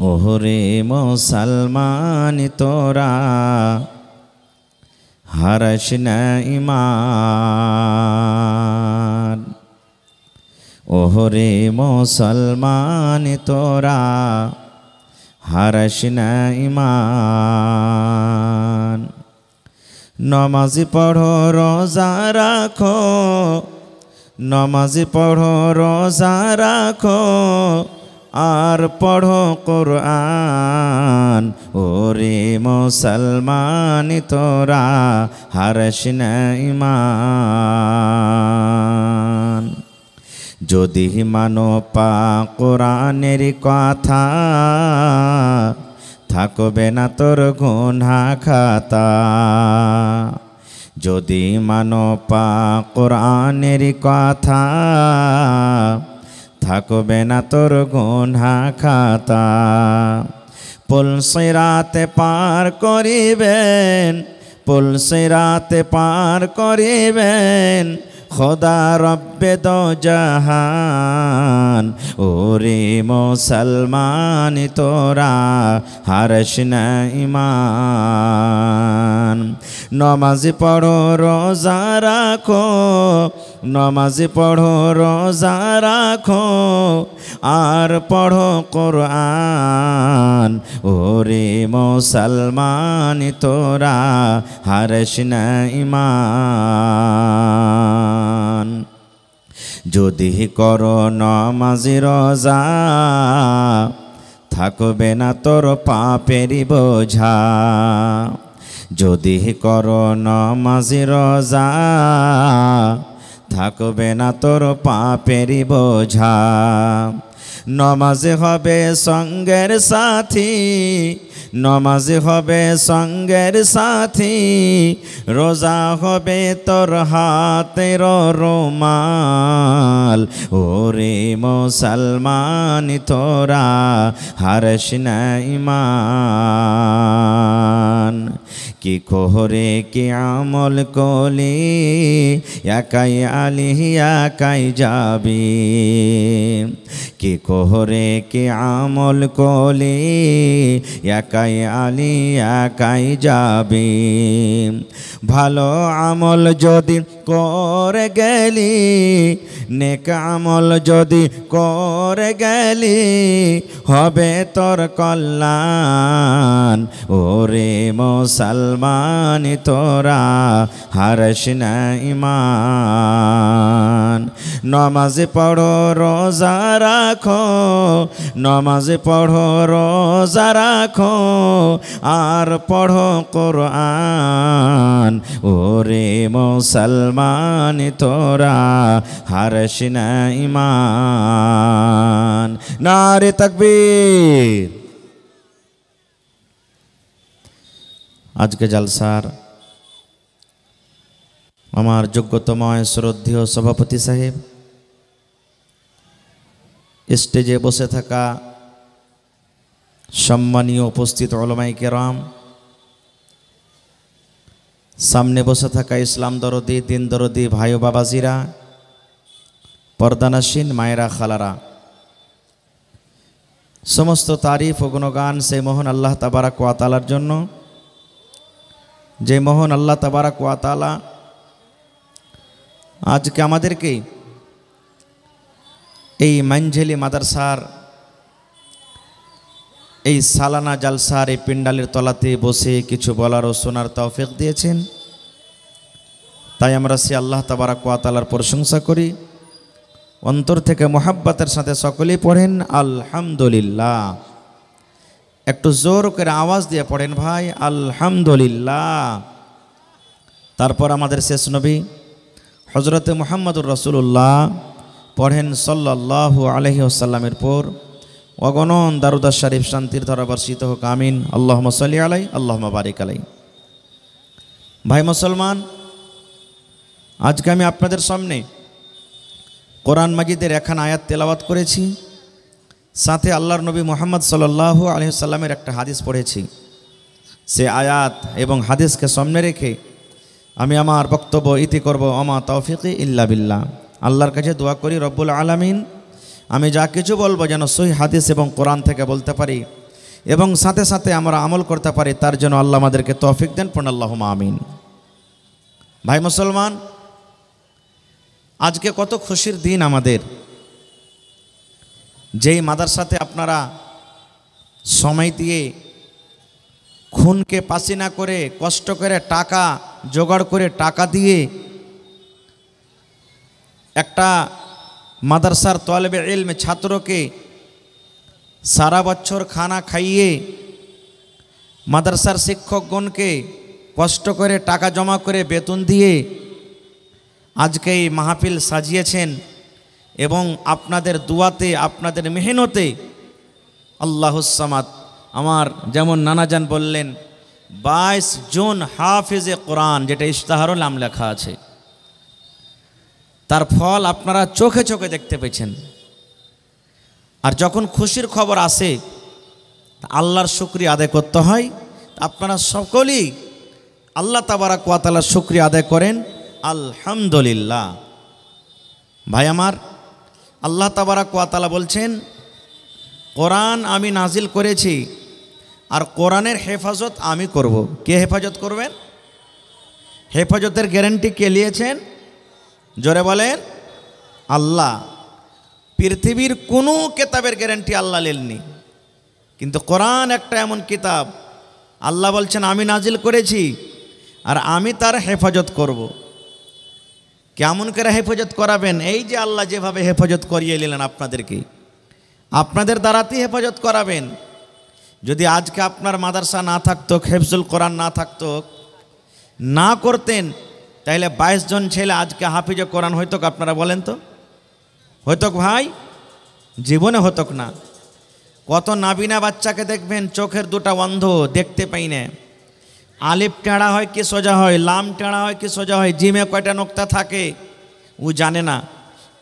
ওহরে মুসলমান তোরা হারাস না ঈমান। ওহরে মুসলমান তোরা হারাস না ঈমান। নমাজ পড়ো রোজা রাখো, নমাজ পড়ো রোজা রাখো, আর পড়ো কোরআন। ওরে মুসলমান তোরা হারাস না ঈমান। যদি মানো পাক কোরআনের কথা, থাকবে না তোর গুনাহ খাতা। যদি মানো পাক কোরআনের কথা, থাকবে না তোর গুনাহ খাতা। পুল সিরাতে পার করিবেন, পুল সিরাতে পার করিবেন খোদা রব্বে দো জাহান। ওরে মুসলমান তোরা হারাস না ঈমান। নমাজ পড়ো রোজা রাখো, নমাজ পড়ো রোজা রাখো, আর পড়ো কোরআন। ওরে মুসলমান তোরা হারাস না ঈমান। যদি করো নমাজ রোজা, থাকবে না তোর পাপেরই বোঝা। যদি করো নমাজ রোজা, থাকবে না তোর পাপেরই বোঝা। নমাজ হবে সঙ্গের সাথী, নমাজ হবে সঙ্গের সাথী, রোজা হবে তোর হাতের রুমাল। ওরে মুসলমান তোরা হারাস না ঈমান। কি কোহরে কি আমল কলি, একাই আলি একাই যাবি। কি কোহরে কি আমল কলি, একাই আলি একাই যাবি। ভালো আমল যদি করে গেলি, নেক আমল যদি করে গেলি, হবে তোর কল্যাণ। ওরে মুসলমান তোরা হারাস না ঈমান। নমাজ পড়ো রোজা রাখো, নমাজ পড়ো রোজা রাখো, আর পড়ো কোরআন। ওরে মুসলমান তোরা হারাস না ঈমান। নারে তাকবীর। আজকে জলসার আমার যোগ্যতময় শ্রদ্ধেয় সভাপতি সাহেব, স্টেজে বসে থাকা সম্মানীয় উপস্থিত উলামায়ে কেরাম, সামনে বসে থাকা ইসলাম দরদি দিন দরদি ভাই ও বাবাজিরা, পর্দানাসীন মায়েরা খালারা, সমস্ত তারিফ ও গুণগান সেই মহান আল্লাহ তাবারাক ওয়া তাআলার জন্য, যে মহান আল্লাহ তাবারাক ওয়া তাআলা আজকে আমাদেরকে এই মানঝেলি মাদ্রাসার এই সালানা জালসার এই পিন্ডালের তলাতে বসে কিছু বলার ও শোনার তৌফিক দিয়েছেন। তাই আমরা সে আল্লাহ তাবারাক ওয়া তাআলার প্রশংসা করি। অন্তর থেকে মোহাব্বতের সাথে সকলেই পড়েন আলহামদুলিল্লাহ। একটু জোর করে আওয়াজ দিয়ে পড়েন ভাই, আলহামদুলিল্লাহ। তারপর আমাদের শেষ নবী হযরতে মুহাম্মদুর রাসূলুল্লাহ পড়েন সাল্লাল্লাহু আলাইহি ওয়াসাল্লামের পর অগণন দারুদ শরীফ শান্তির ধারা বর্ষিত হোক, আমিন। আল্লাহুম্মা সাল্লি আলাই, আল্লাহুম্মা বারিক আলাই। ভাই মুসলমান, আজকে আমি আপনাদের সামনে কোরআন মাজিদের একখানা আয়াত তেলাওয়াত করেছি, সাথে আল্লাহর নবী মুহাম্মদ সাল্লাল্লাহু আলাইহি ওয়াসাল্লামের একটা হাদিস পড়েছি। সে আয়াত এবং হাদিসকে সামনে রেখে আমি আমার বক্তব্য ইতি করব। আমা তৌফিকি ইল্লা বিল্লাহ। আল্লাহর কাছে দোয়া করি রব্বুল আলামিন আমি যা কিছু বলবো যেন সহিহ হাদিস এবং কোরআন থেকে বলতে পারি, এবং সাথে সাথে আমরা আমল করতে পারি, তার জন্য আল্লাহ আমাদেরকে তৌফিক দেন। পড়ুন আল্লাহুম্মা আমিন। ভাই মুসলমান, আজকে কত খুশির দিন আমাদের, যেই মাদ্রাসাতে আপনারা সময় দিয়ে খুনকে পাসিনা করে কষ্ট করে টাকা জোগাড় করে টাকা দিয়ে একটা মাদ্রাসার তলবে ইলমে ছাত্রকে সারা বছর খানা খাইয়ে মাদ্রাসার শিক্ষকগণকে কষ্ট করে টাকা জমা করে বেতন দিয়ে আজকে এই মাহফিল সাজিয়েছেন এবং আপনাদের দুয়াতে আপনাদের মেহনতে আল্লাহুস সামাদ, আমার যেমন নানাজান বললেন 22 জন হাফেজে কোরআন, যেটা ইশতেহারুল নাম লেখা আছে, তার ফল আপনারা চোখে চোখে দেখতে পেয়েছেন। আর যখন খুশির খবর আসে আল্লাহর শুকরিয়া আদায় করতে হয়। আপনারা সকলেই আল্লাহ তাবারাক ওয়া তাআলার শুকরিয়া আদায় করেন আলহামদুলিল্লাহ। ভাই আমার, আল্লাহ তাবারাক ওয়া তাআলা বলছেন কোরআন আমি নাজিল করেছি আর কোরআনের হেফাজত আমি করব। কে হেফাজত করবেন? হেফাজতের গ্যারান্টি কে নিয়েছেন? জোরে বলেন আল্লাহ। পৃথিবীর কোনো কিতাবের গ্যারান্টি আল্লাহ নেননি, কিন্তু কোরআন একটা এমন কিতাব আল্লাহ বলছেন আমি নাজিল করেছি আর আমি তার হেফাজত করব। কেমন করে হেফাজত করাবেন? এই যে আল্লাহ যেভাবে হেফাজত করিয়ে নিলেন আপনাদেরকে, আপনাদের দ্বারাতেই হেফাজত করাবেন। যদি আজকে আপনার মাদ্রাসা না থাকতো, হেফজুল কোরআন না থাকতো, না করতেন, তাহলে 22 জন ছেলে আজকে হাফিজে কোরআন হইতো? আপনারা বলেন তো, হইতো ভাই? জীবনে হতো না। কত নাবিনা বাচ্চাকে দেখবেন চোখের দুটা অন্ধ, দেখতে পাই না। আলিফ টেঁড়া হয় কি সোজা হয়, লাম টেঁড়া হয় কি সোজা হয়, জিমে কয়টা নোক্তা থাকে ও জানে না।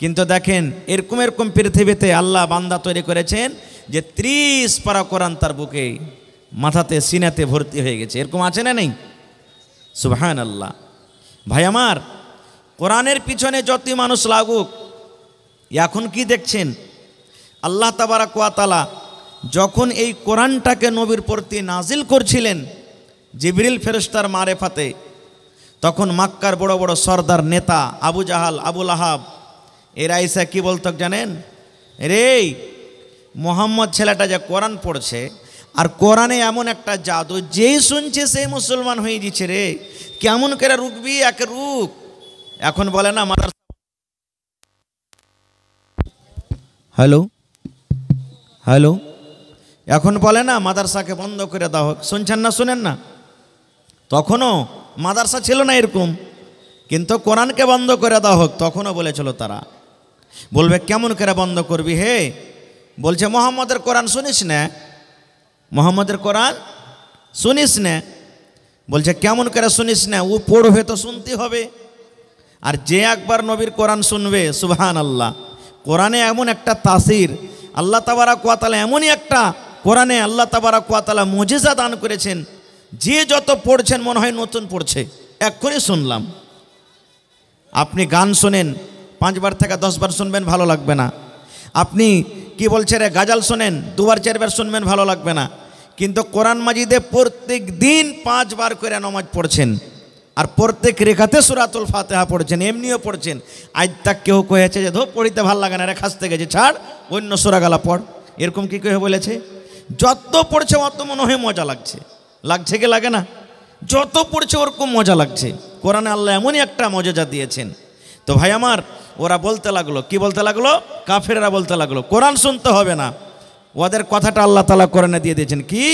কিন্তু দেখেন এরকম এরকম পৃথিবীতে আল্লাহ বান্দা তৈরি করেছেন যে 30 পারা কোরআন তার বুকে, মাথাতে, সিনাতে ভর্তি হয়ে গেছে। এরকম আছে না নেই? সুবহানাল্লাহ। ভাই আমার, কোরআনের পিছনে যতই মানুষ লাগুক, এখন কি দেখছেন? আল্লাহ তাবারাক ওয়া তাআলা যখন এই কোরআনটাকে নবীর প্রতি নাজিল করছিলেন জিবরিল ফেরেশতার মারেফাতে, তখন মক্কার বড় বড় সর্দার নেতা আবু জাহাল, আবু লাহাব, এরা এসে কি বলতো জানেন? রে মোহাম্মদ ছেলেটা যে কোরআন পড়ছে, আর কোরআনে এমন একটা জাদু, যেই শুনছে সেই মুসলমান হয়ে দিচ্ছে রে, কেমন করে রুকবি? একে রুক। এখন বলে না মাদ্রাসা, হ্যালো হ্যালো, এখন বলে না মাদ্রাসাকে বন্ধ করে দাও হোক। শুনছেন না? শুনেন না? তখনও মাদ্রাসা ছিল না এরকম, কিন্তু কোরআনকে বন্ধ করে দাও হোক, তখনও বলেছিল তারা। বলবে কেমন করে বন্ধ করবি হে? বলছে মোহাম্মদের কোরআন শুনিস না? মোহাম্মদের কোরআন শুনিস না? বলছে কেমন করে শুনিস না? ও পড়বে তো শুনতে হবে। আর যে একবার নবীর কোরআন শুনবে, সুবহানাল্লাহ, কোরআনে এমন একটা তাসির, আল্লাহ তাবারাক ওয়া তাআলা এমনই একটা কোরআনে আল্লাহ তাবারাক ওয়া তাআলা মুজিজা দান করেছেন, যে যত পড়ছেন মনে হয় নতুন পড়ছে। এক্ষুনি শুনলাম। আপনি গান শোনেন, 5 বার থেকে 10 বার শুনবেন, ভালো লাগবে না। আপনি কি বলছে রে গাজাল শোনেন, 2 বার 4 বার শুনবেন, ভালো লাগবে না। কিন্তু কোরআন মাজিদে প্রত্যেক দিন 5 বার করে নামাজ পড়ছেন, আর প্রত্যেক রেখাতে সূরাতুল ফাতিহা পড়ছেন, এমনিও পড়ছেন। আজ তাক কেউ কয়েছে যে ধো পড়িতে ভাল লাগে না রে, খাসতে গেছে, ছাড় অন্য সূরাগালা পড়, এরকম কি কেউ বলেছে? যত পড়ছে অত মনে হয় মজা লাগছে। লাগছে কি লাগে না? যত পড়ছে ওরকম মজা লাগছে। কোরআনে আল্লাহ এমনই একটা মজা দিয়েছেন। তো ভাই আমার, ওরা বলতে লাগলো, কি বলতে লাগলো? কাফেররা বলতে লাগলো কোরআন শুনতে হবে না। ওদের কথাটা আল্লাহ তাআলা কোরআনে দিয়ে দিয়েছেন কি?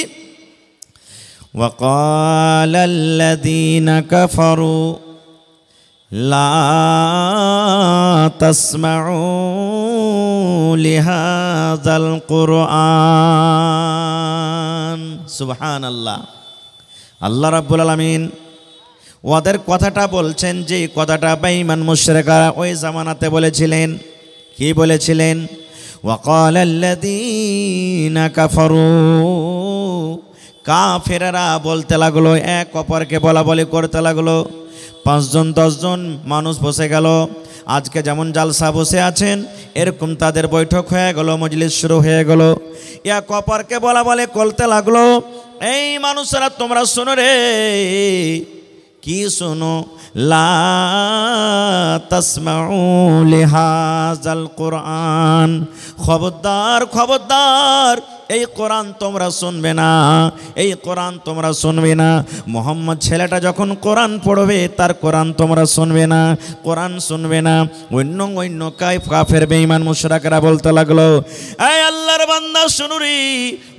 وقال الذين كفروا لا تسمعوا لهذا القرآن। সুবহান আল্লাহ। আল্লাহ রাব্বুল আলামিন ওদের কথাটা বলছেন, যে কথাটা বেঈমান মুশরিকরা ওই জামানাতে বলেছিলেন। কি বলেছিলেন? وقال الذين كفروا, কাফেররা বলতে লাগলো, এক অপরকে বলা বলি করতে লাগলো, 5 জন 10 জন মানুষ বসে গেল। আজকে যেমন জালসা বসে আছেন এরকম তাদের বৈঠক হয়ে গেল, মজলিস শুরু হয়ে গেল। ইয়া কপারকে বলা বলে করতে লাগলো, এই মানুষেরা তোমরা শোনো রে, কি শোনো, লা তাসমাউ লিহাযাল কুরআন, খবরদার খবরদার এই কোরআন তোমরা শুনবে না, এই কোরআন তোমরা শুনবে না। মোহাম্মদ ছেলেটা যখন কোরআন পড়বে তার কোরআন তোমরা শুনবে না, কোরআন শুনবে না। অন্য অন্য কাফের বেঈমান মুশরিকরা বলতে লাগলো, এই আল্লাহর বান্দা শুনুরি,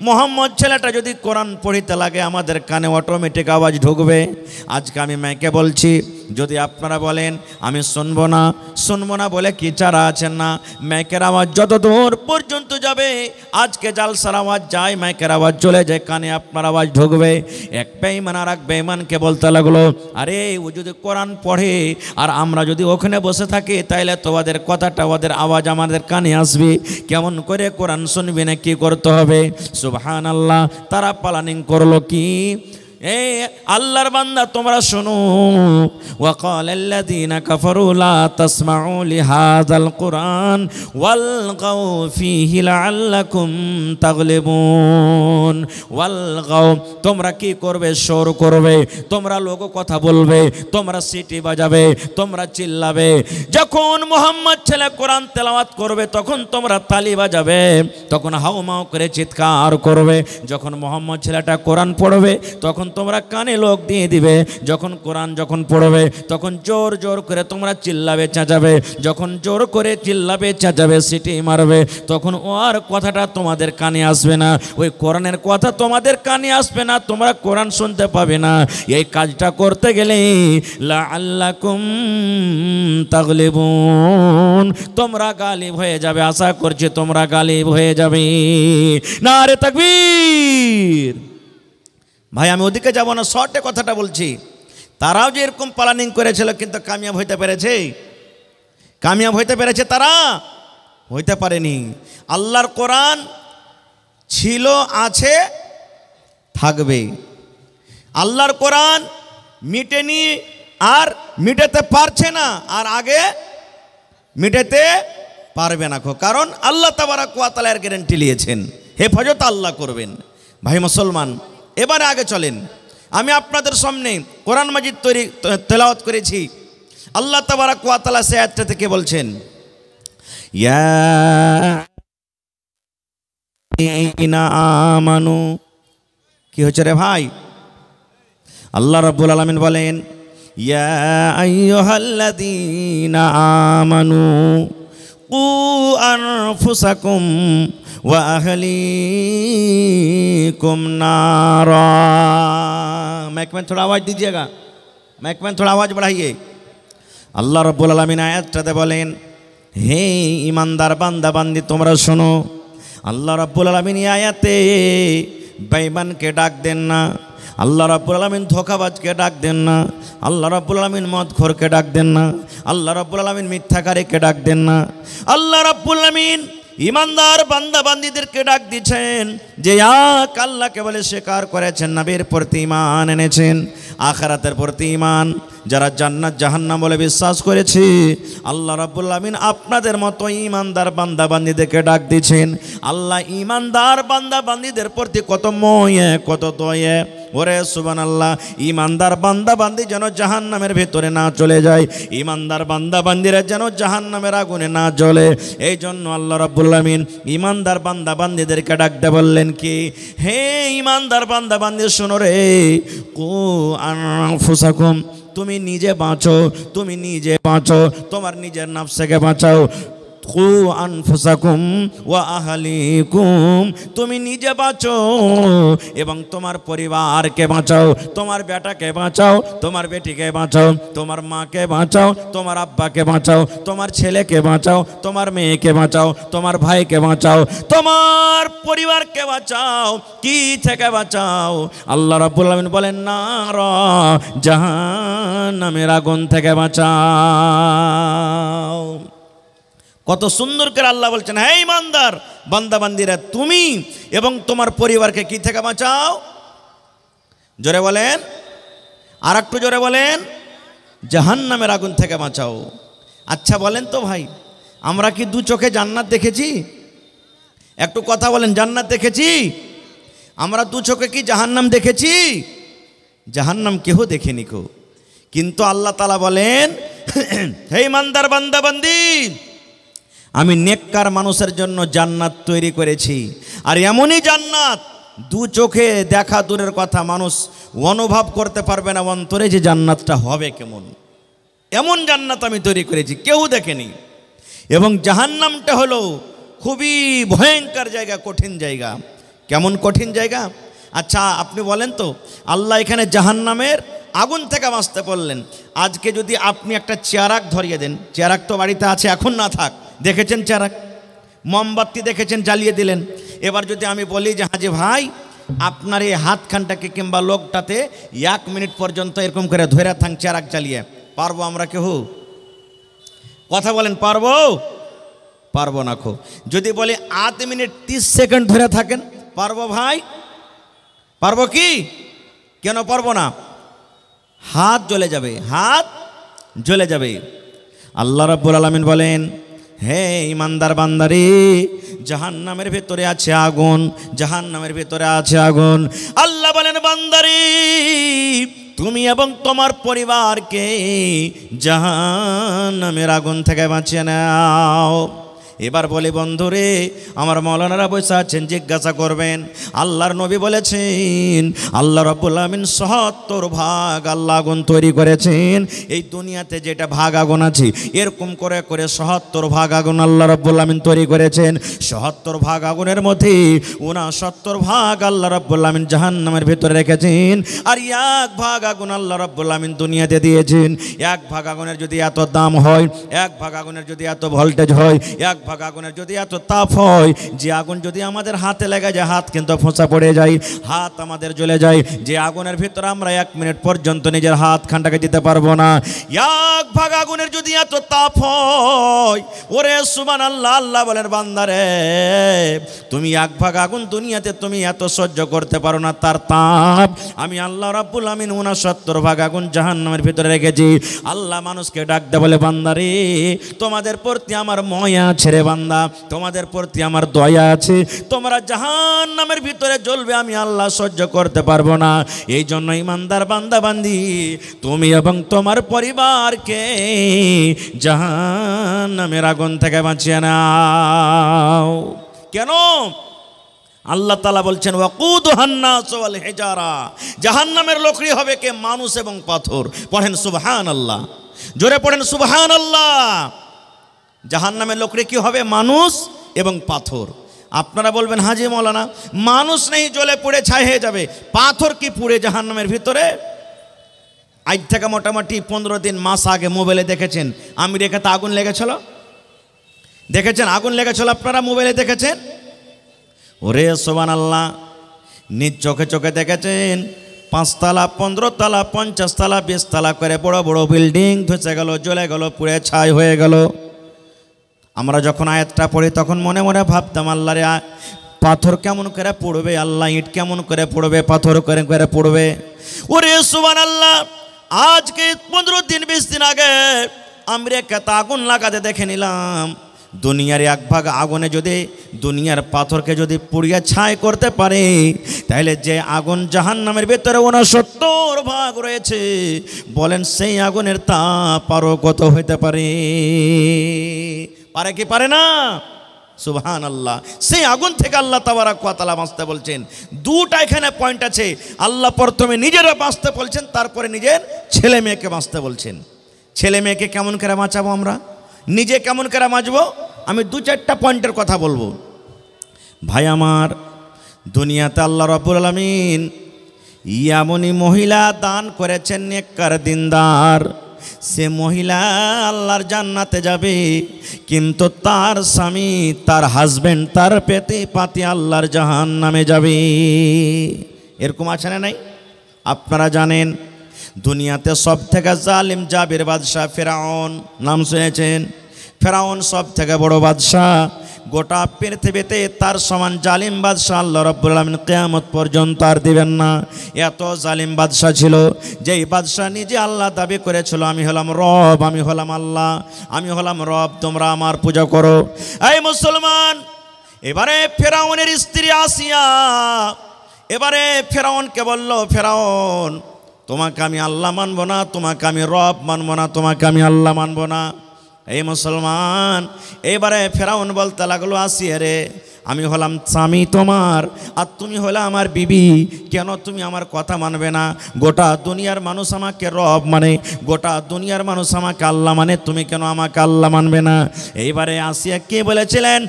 মোহাম্মদ ছেলেটা যদি কোরআন পড়িতে লাগে আমাদের কানে অটোমেটিক আওয়াজ ঢুকবে। আজকে আমি মাইকে বলছি, যদি আপনারা বলেন আমি শুনবো না শুনবো না বলে কি চারা আছেন না, মাইকের আওয়াজ যত দূর পর্যন্ত যাবে, আজকে জালসার আওয়াজ যায়, মাইকের আওয়াজ চলে যায়, কানে আপনার আওয়াজ ঢুকবে। এক বেঈমান আর এক বেঈমানকে বলতে লাগলো, আরে ও যদি কোরআন পড়ে আর আমরা যদি ওখানে বসে থাকি তাইলে তোমাদের কথাটা ওদের আওয়াজ আমাদের কানে আসবে, কেমন করে কোরআন শুনবি না, কি করতে হবে? সুবহানাল্লাহ। তারা প্ল্যানিং করলো কি, এ আল্লাহর বান্দা তোমরা শোনো, ওয়াকালাল্লাযীনা কাফারু লা তাসমাউ লিহাযাল কুরআন ওয়ালগাউ ফীহি লাআল্লাকুম তাগলিবুন। ওয়ালগাউ, তোমরা কি করবে? শোর করবে, তোমরা লোক কথা বলবে, তোমরা সিটি বাজাবে, তোমরা চিল্লাবে। যখন মুহাম্মদ ছেলে কোরআন তেলাওয়াত করবে তখন তোমরা তালি বাজাবে, তখন হাউমাউ করে চিৎকার করবে। যখন মুহাম্মদ ছেলেটা কোরআন পড়বে তখন তোমরা কানে লোক দিয়ে দিবে, যখন কোরআন যখন পড়বে তখন জোর জোর করে তোমরা চিল্লাবে চেঁচাবে, যখন জোর করে চিল্লাবে চেঁচাবে সিটি মারবে, তখন ওর কথাটা তোমাদের কানে আসবে না, ওই কোরআনের কথা তোমাদের কানে আসবে না, তোমরা কোরআন শুনতে পাবে না। এই কাজটা করতে গেলে লাআল্লাকুম তাগলিবুন, তোমরা গালিব হয়ে যাবে, আশা করছি তোমরা গালিব হয়ে যাবে। নারে তাকবীর। ভাই আমি ওদিকে যাব না, শর্টে কথাটা বলছি। তারাও যে এরকম প্ল্যানিং করেছিল কিন্তু কামিয়াব হইতে পেরেছে? কামিয়াব হইতে পেরেছে? তারা হইতে পারেনি। আল্লাহর কোরআন ছিল, আছে, থাকবে। আল্লাহর কোরআন মিটেনি আর মিটাতে পারছে না, আর আগে মিটাতে পারবে না, কারণ আল্লাহ তাবারাক ওয়া তাআলা এর গ্যারান্টি নিয়েছেন, হেফাজত আল্লাহ করবেন। ভাই মুসলমান, এবারে আগে চলেন। আমি আপনাদের সামনে কোরআন মাজিদ তেলাওয়াত করেছি। আল্লাহ তাবারাক ওয়া তাআলা সে আয়াতটা থেকে বলছেন, ইয়া আইয়ুহাল্লাযীনা আমানু। কি হচ্ছে রে ভাই? আল্লাহ রাব্বুল আলামিন বলেন, ইয়া আইয়ুহাল্লাযীনা আমানু কু আনফুসাকুম ওয়া अहलीकुम नारा। माइक में थोड़ा आवाज़ दीजिएगा, माइक में थोड़ा आवाज़ बढ़ाइए। अल्लाह रब्बुल आलमीन आयतটাতে বলেন, হে ईमानदार बांदा बांदी তোমরা শোনো। আল্লাহ রব্বুল আলামিন আয়াতে বেঈমানকে ডাক দেন না, আল্লাহ রাব্বুল আলামিন ধোঁকাবাজকে ডাক দেন না, আল্লাহ রাব্বুল আলামিন মদখোরকে ডাক দেন না, আল্লাহ রাব্বুল আলামিন মিথ্যাকারীকে ডাক দেন না। আল্লাহ রাব্বুল আলামিন ईमानदार बांदा बांदीদেরকে ডাক দিচ্ছেন যে এক আল্লাহকে বলে স্বীকার করেছেন, নবীর প্রতি ঈমান এনেছেন, আখিরাতের প্রতি ঈমান, যারা জান্নাত জাহান্নাম বলে বিশ্বাস করেছে। আল্লাহ রাব্বুল আলামিন আপনাদের মতো ঈমানদার বান্দা বান্দীদেরকে ডাক দিচ্ছেন। আল্লাহ ঈমানদার বান্দা বান্দীদের প্রতি কত ময়ে কত দয়ে। ওরে সুবহানাল্লাহ। ঈমানদার বান্দা বান্দি যেন জাহান্নামের ভিতরে না চলে যায়, ঈমানদার বান্দা বান্দিরা যেন জাহান্নামের আগুনে না জ্বলে। এই জন্য আল্লাহ রাব্বুল আলামিন ঈমানদার বান্দা বান্দীদেরকে ডাকতে বললেন কি, হে ঈমানদার বান্দা বান্দি শোনো রে, কু আনফুসাকুম, তুমি নিজে বাঁচো, তুমি নিজে বাঁচো, তোমার নিজের নফসকে বাঁচাও। কু আনফুসাকুম ওয়া আহলিকুম, তুমি নিজে বাঁচো এবং তোমার পরিবারকে বাঁচাও, তোমার বেটাকে বাঁচাও, তোমার বেটিকে বাঁচাও, তোমার মাকে বাঁচাও, তোমার আব্বাকে বাঁচাও, তোমার ছেলেকে বাঁচাও, তোমার মেয়েকে বাঁচাও, তোমার ভাইকে বাঁচাও, তোমার পরিবারকে বাঁচাও। কি থেকে বাঁচাও? আল্লাহ রাব্বুল আলামিন বলেন, নার, জাহান্নামের আগুন থেকে বাঁচাও। কত সুন্দর করে আল্লাহ বলছেন, হে ঈমানদার বান্দা বান্দিরা, তুমি এবং তোমার পরিবারকে কি থেকে বাঁচাও? জোরে বলেন, আর একটু জোরে বলেন। জাহান্নামের আগুন থেকে বাঁচাও। আচ্ছা বলেন তো ভাই, আমরা কি দু চোখে জান্নাত দেখেছি? একটু কথা বলেন, জান্নাত দেখেছি? আমরা দু চোখে কি জাহান্নাম দেখেছি? জাহান্নাম কেহ দেখেনি কো। কিন্তু আল্লাহ তাআলা বলেন, হে ইমানদার বান্দা বান্দি, আমি নেককার মানুষের জন্য জান্নাত তৈরি করেছি। আর এমনই জান্নাত দু চোখে দেখা দূরের কথা, মানুষ অনুভব করতে পারবে না অন্তরে যে জান্নাতটা হবে কেমন। এমন জান্নাত আমি তৈরি করেছি, কেউ দেখেনি। এবং জাহান্নামটা হলো খুবই ভয়ঙ্কর জায়গা, কঠিন জায়গা। কেমন কঠিন জায়গা? আচ্ছা আপনি বলেন তো, আল্লাহ এখানে জাহান্নামের আগুন থেকে বাঁচতে বললেন। আজকে যদি আপনি একটা চেরাক ধরিয়ে দেন, চেরাক তো বাড়িতে আছে, এখন না থাক, দেখেছেন চেরাক, মোমবাতি দেখেছেন, জ্বালিয়ে দিলেন। এবার যদি আমি বলি যে হাজি ভাই, আপনার এই হাতখানটাকে কিংবা লোকটাতে 1 মিনিট পর্যন্ত এরকম করে ধরে থাক চেরাক জ্বালিয়ে, পারবো আমরা কেউ? কথা বলেন, পারবো? পারবো না খো। যদি বলি 8 মিনিট 30 সেকেন্ড ধরে থাকেন, পারবো ভাই? পারবো কি? কেন পারবো না? হাত জ্বলে যাবে, হাত জ্বলে যাবে। আল্লাহ রাব্বুল আলামিন বলেন, হে ইমানদার বান্দারে, জাহান্নামের ভেতরে আছে আগুন, জাহান্নামের ভেতরে আছে আগুন। আল্লাহ বলেন, বান্দারে তুমি এবং তোমার পরিবারকে জাহান্নামের আগুন থেকে বাঁচিয়ে নাও। এবার বলি বন্ধুরে, আমার মাওলানারা বসে আছেন, জিজ্ঞাসা করবেন, আল্লাহর নবী বলেছেন আল্লাহ রাব্বুল আমিন ৭০ ভাগ আল্লাহ আগুন তৈরি করেছেন। এই দুনিয়াতে যেটা ভাগ আগুন আছে, এরকম করে করে ৭০ ভাগ আগুন আল্লাহ রাব্বুল আমিন তৈরি করেছেন। ৭০ ভাগ আগুনের মধ্যে ৬৯ ভাগ আল্লাহ রাব্বুল আমিন জাহান্নামের ভিতরে রেখেছেন। আর 1 ভাগ আগুন আল্লাহ রাব্বুল আমিন দুনিয়াতে দিয়েছেন। 1 ভাগ আগুনের যদি এত দাম হয়, 1 ভাগ আগুনের যদি এত ভোল্টেজ হয়, 1 ভাগ আগুনের যদি এত তাপ হয়, যে আগুন যদি আমাদের হাতে লেগে যায়, হাত কিন্তু ফোঁসা পড়ে যায়, হাত আমাদের জ্বলে যায়। যে আগুনের ভিতরে আমরা 1 মিনিট পর্যন্ত নিজের হাত খানটাকে দিতে পারবো না। 1 ভাগ আগুনের যদি এত তাপ হয়, ওরে সুবহানাল্লাহ, আল্লাহ বলেন বান্দারে তুমি 1 ভাগ আগুন দুনিয়াতে তুমি এত সহ্য করতে পারো না, তার তাপ আমি আল্লাহ রাব্বুল আমিন 69 ভাগ আগুন জাহান্নামের ভিতরে রেখেছি। আল্লাহ মানুষকে ডাক দে, বলে বান্দারে তোমাদের প্রতি আমার মায়া আছে রে বান্দা, তোমাদের প্রতি আমার দয়া আছে, তোমরা জাহান্নামের ভিতরে জ্বলবে, আমি আল্লাহ সহ্য করতে পারবো না। এই জন্য ইমানদার বান্দা বান্দি, তুমি এবং তোমার পরিবারকে জাহান্নামের আগুন থেকে বাঁচিয়ে নাও। কেন? আল্লাহ তাআলা বলছেন, ওয়াকুদুহান নাস ওয়াল হিজারা, জাহান্নামের লোকরি হবে কে? মানুষ এবং পাথর। পড়েন সুবহানাল্লাহ, জোরে পড়েন সুবহানাল্লাহ। জাহান্নামের লোকরে কি হবে? মানুষ এবং পাথর। আপনারা বলবেন, হাজি মৌলানা মানুষ নেই, জ্বলে পুড়ে ছাই হয়ে যাবে, পাথর কি পুড়ে জাহান্নামের ভিতরে? আজ থেকে মোটামুটি 15 দিন মাস আগে মোবাইলে দেখেছেন আমেরিকাতে আগুন লেগেছিল, দেখেছেন? আগুন লেগেছিল, আপনারা মোবাইলে দেখেছেন? ওরে সুবহানাল্লাহ, নিজ চোখে চোখে দেখেছেন। 5 তলা 15 তলা 50 তলা 20 তলা করে বড় বড় বিল্ডিং ধসে গেল, জ্বলে গেল, পুড়ে ছাই হয়ে গেল। আমরা যখন আয়াতটা পড়ি তখন মনে মনে ভাবতাম, আল্লাহরে পাথর কেমন করে পড়বে, আল্লাহ ইট কেমন করে পড়বে, পাথর করে করে পড়বে। ওরে সুবহানাল্লাহ, আজকে 15 দিন 20 দিন আগে আমেরিকাতে আগুন লাগাতে দেখে নিলাম। দুনিয়ার 1 ভাগ আগুনে যদি দুনিয়ার পাথরকে যদি পুড়িয়ে ছাই করতে পারে, তাহলে যে আগুন জাহান্নামের ভেতরে 69 ভাগ রয়েছে, বলেন সেই আগুনের তাপ আরো কত হইতে পারে? পারে কি পারে না? সুবহানাল্লাহ। সেই আগুন থেকে আল্লাহ তাবারাক ওয়া তাআলা বাঁচতে বলছেন। দুটা এখানে পয়েন্ট আছে। আল্লাহ প্রথমে নিজেরা বাঁচতে বলছেন, তারপরে নিজের ছেলে মেয়েকে বাঁচতে বলছেন। ছেলে মেয়েকে কেমন করে বাঁচাবো আমরা, নিজে কেমন করে বাঁচবো, আমি 2-4টা পয়েন্টের কথা বলবো। ভাই আমার, দুনিয়াতে আল্লাহ রাব্বুল আলামিন এমনই মহিলা দান করেছেন, নেককার দিনদার, সে মহিলা আল্লাহর জান্নাতে যাবে, কিন্তু তার স্বামী, তার হাজবেন্ড, তার পেতে পাতি আল্লাহর জাহান্নামে যাবে। এরকম আছে না নাই? আপনারা জানেন দুনিয়াতে সব থেকে জালিম জাবির বাদশাহ ফেরাউন, নাম শুনেছেন? ফেরাউন সব থেকে বড় বাদশাহ। গোটা পৃথিবীতে তার সমান জালিম বাদশাহ আল্লাহ রাব্বুল আলামিন কিয়ামত পর্যন্ত আর দিবেন না। এত জালিম বাদশাহ ছিল, যেই বাদশাহ নিজে আল্লাহ দাবি করেছিল আমি হলাম রব, আমি হলাম আল্লাহ, আমি হলাম রব, তোমরা আমার পূজা করো। এই মুসলমান, এবারে ফেরাউনের স্ত্রী আসিয়া এবারে ফেরাউনকে বলল, ফেরাউন তোমাকে আমি আল্লাহ মানব না, তোমাকে আমি রব মানব না, তোমাকে আমি আল্লাহ মানব না। এই মুসলমান, এবারে ফেরাউন বলতে লাগলো, আসিয়া রে, আমি হলাম স্বামী তোমার আর তুমি হলে আমার বিবি, কেন তুমি আমার কথা মানবে না? গোটা দুনিয়ার মানুষ আমাকে রব মানে, গোটা দুনিয়ার মানুষ আমাকে আল্লাহ মানে, তুমি কেন আমাকে আল্লাহ মানবে না? এইবারে আসিয়া কে বলেছিলেন,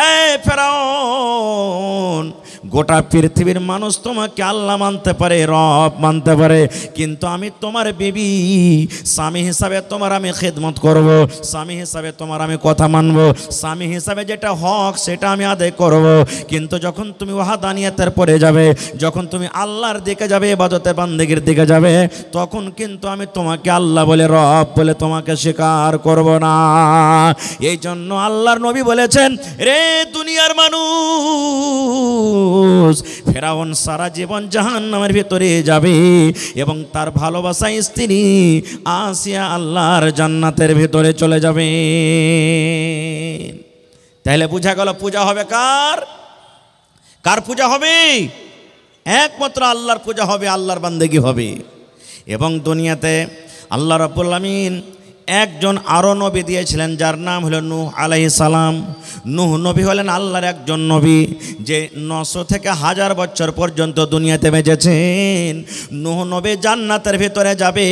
এই ফেরাউন, গোটা পৃথিবীর মানুষ তোমাকে আল্লাহ মানতে পারে, রব মানতে পারে, কিন্তু আমি তোমার বিবি, স্বামী হিসাবে তোমার আমি খেদমত করব, স্বামী হিসাবে তোমার আমি কথা মানব, স্বামী হিসাবে যেটা হক সেটা আমি আদায় করব। কিন্তু যখন তুমি ওয়াহদানিয়াতের পরে যাবে, যখন তুমি আল্লাহর দিকে যাবে, ইবাদতে বান্দেগীর দিকে যাবে, তখন কিন্তু আমি তোমাকে আল্লাহ বলে, রব বলে তোমাকে স্বীকার করব না। এই জন্য আল্লাহর নবী বলেছেন, রে দুনিয়ার মানুষ, ফেরাউন সারা জীবন জাহান্নামের ভিতরে যাবে এবং তার ভালোবাসা স্ত্রী আসিয়া আল্লাহর জান্নাতের ভিতরে চলে যাবে। তাহলে বুঝা গেল পূজা হবে কার? কার পূজা হবে? একমাত্র আল্লাহর পূজা হবে, আল্লাহর বান্দেগী হবে। এবং দুনিয়াতে আল্লাহ রাব্বুল আলামিন একজন আরও নবী দিয়েছিলেন, যার নাম হলো নূহ আলাইহিস সালাম। নূহ নবী হলেন আল্লাহর একজন নবী, যে 900 থেকে 1000 বছর পর্যন্ত দুনিয়াতে বেঁচেছেন। নূহ নবী জান্নাতের ভিতরে যাবে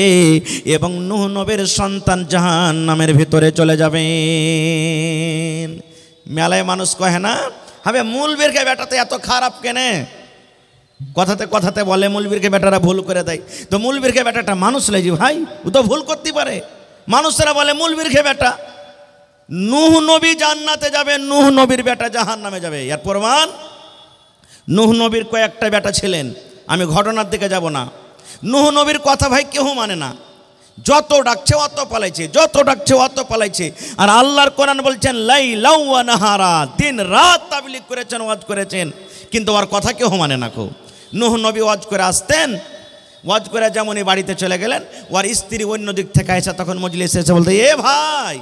এবং নূহ নবীর সন্তান জাহান্নামের ভিতরে চলে যাবেন। মেলায় মানুষ কহে না, হবে মূলবীরকে বেটাতে এত খারাপ কেনে? কথাতে কথাতে বলে মূলবীরকে বেটারা ভুল করে দেয়। তো মূলবীরকে বেটাটা মানুষ লেজি ভাই, ও তো ভুল করতে পারে। মানুষেরা বলে মূলবীরকে বেটা। নূহ নবী জান্নাতে যাবে, নূহ নবীর বেটা জাহান্নামে যাবে। এর প্রমাণ, নূহ নবীর কয়েকটা বেটা ছিলেন, আমি ঘটনার দিকে যাব না। নূহ নবীর কথা ভাই কেউ মানে না, যত ডাকছে অত পালাইছে, যত ডাকছে অত পালাইছে। আর আল্লাহর কোরআন বলছেন লাইলা ওয়া নাহারা, দিন রাত তাবলীগ করেছেন, ওয়াজ করেছেন, কিন্তু ওর কথা কেউ মানে না। নূহ নবী ওয়াজ করে আসতেন, ওয়াজ করে যেমনই বাড়িতে চলে গেলেন, ওর স্ত্রী অন্য দিক থেকে এসে তখন মজলিসে এসে বলতে, এ ভাই,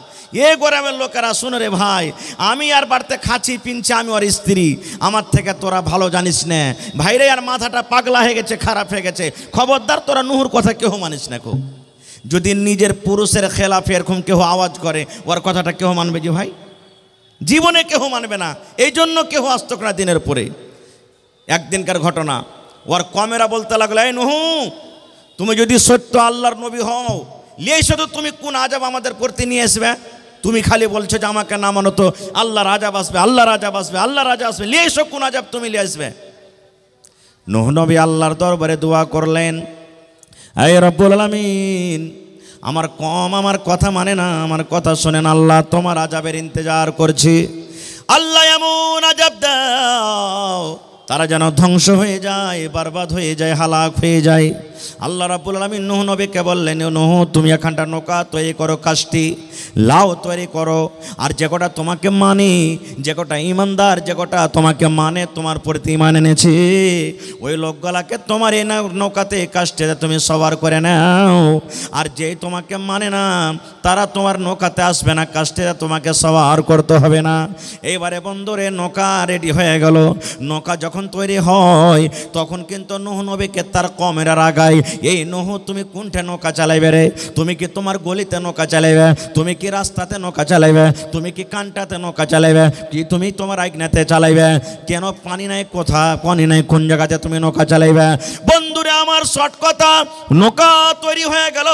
এ গ্রামের লোকেরা শুনে রে ভাই, আমি আর বাড়িতে খাচ্ছি পিনছি, আমি ওর স্ত্রী, আমার থেকে তোরা ভালো জানিস না ভাইরে, আর মাথাটা পাগলা হয়ে গেছে, খারাপ হয়ে গেছে, খবরদার তোরা নূহর কথা কেউ মানিস না। যদি নিজের পুরুষের খেলাফে এরকম কেউ আওয়াজ করে, ওর কথাটা কেউ মানবে যে ভাই? জীবনে কেউ মানবে না। এই জন্য কেউ আসতো না দিনের পরে। একদিনকার ঘটনা, ওর কমেরা বলতে লাগলো, এই নূহ, তুমি যদি সত্য আল্লাহর নবী হও, লিয়ে শুধু তুমি কোন আজাব আমাদের প্রতি নিয়ে আসবে? তুমি খালি বলছো যে আমাকে না মানো তো আল্লাহর আজাব আসবে, আল্লাহর আজাব আসবে, আল্লাহর আজাব আসবে, লিয়ে এসো কোন আজাব তুমি লিয়ে আসবে? নূহ নবী আল্লাহর দরবারে দোয়া করলেন, এই রব্বুল আলামিন, আমার কম আমার কথা মানে না, আমার কথা শোনেন, আল্লাহ তোমার আজাবের ইন্তজার করছি, আল্লাহ এমন আজাব দাও তারা যেন ধ্বংস হয়ে যায়, বরবাদ হয়ে যায়, হালাক হয়ে যায়। আল্লাহ রাব্বুল আলামিন নূহ নবীকে বললেন, নূহ তুমি এখানটা নৌকা তৈরি করো, কাষ্টি লাউ তৈরি করো, আর যে কটা তোমাকে মানে, যে কটা ইমানদার, যে কটা তোমাকে মানে, তোমার প্রতি ঈমান এনেছে, ওই লোকগুলাকে তোমার এই নৌকাতে কাষ্টিতে তুমি সবার করে নাও। আর যেই তোমাকে মানে না, তারা তোমার নৌকাতে আসবে না, কাষ্টিতে তোমাকে সবার করতে হবে না। এইবারে বন্ধুরে নৌকা রেডি হয়ে গেল। নৌকা যখন তৈরি হয় তখন কিন্তু নূহ নবীকে তার কমেরা রাগায়, এই নূহ তুমি কোনটা নৌকা চালাইবে রে? তুমি কি তোমার গলিতে নৌকা চালাইবে? তুমি কি রাস্তাতে নৌকা চালাইবে? তুমি কি কানটাতে নৌকা চালাইবে? কি তুমি তোমার আইগনাতে চালাইবে? কেন পানি নাই, কোথা পানি নাই, কোন জায়গাতে তুমি নৌকা চালাইবে? বন্ধুরে আমার শর্ট কথা, নৌকা তৈরি হয়ে গেল।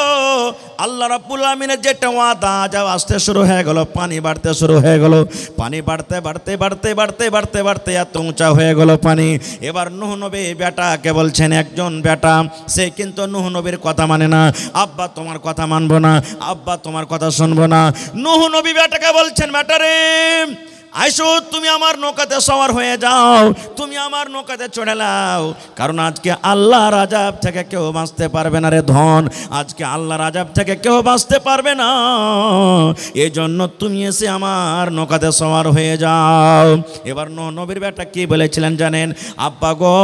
আল্লাহ রাব্বুল আলামিনের যেটা ওয়াদা, যা আসতে শুরু হয়ে গেল, পানি বাড়তে শুরু হয়ে গেল, পানি বাড়তে বাড়তে বাড়তে বাড়তে বাড়তে বাড়তে এত উঁচা হয়ে গেল পানি। এবার নূহ নবী বেটাকে বলছেন, একজন বেটা, সে কিন্তু নূহ নবীর কথা মানে না, আব্বা তোমার কথা মানবো না, আব্বা তোমার কথা শুনবো না। নূহ নবী বেটাকে বলছেন, বেটারে আইসো তুমি আমার নৌকাতে সওয়ার হয়ে যাও, তুমি আমার নৌকাতে চড়ে নাও, কারণ আজকে আল্লাহর আযাব থেকে কেউ বাঁচতে পারবে না রে ধন, আজকে আল্লাহর আযাব থেকে কেউ বাঁচতে পারবে না, এই জন্য তুমি এসে আমার নৌকাতে সওয়ার হয়ে যাও। এবার নবীর বেটা কি বলেছিলেন জানেন? আব্বা গো,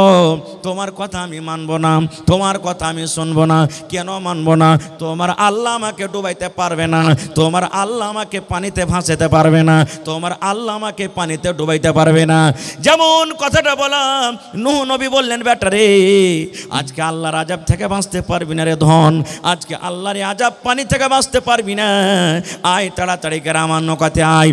তোমার কথা আমি মানবো না, তোমার কথা আমি শুনবো না। কেন মানবো না? তোমার আল্লাহ আমাকে ডুবাইতে পারবে না, তোমার আল্লাহ আমাকে পানিতে ভাসাতে পারবে না, তোমার আল্লাহ আমাকে পানিতে ডুবাইতে পারবে না। যেমন কথাটা বললাম, নূহ নবী বললেন, বেটা রে, আজকে আল্লাহর আযাব থেকে বাঁচতে পারবি না রে ধন, আজকে আল্লাহর আযাব পানি থেকে বাঁচতে পারবি না, আয় তাড়াতাড়ি করে আমার নৌকাতে আয়।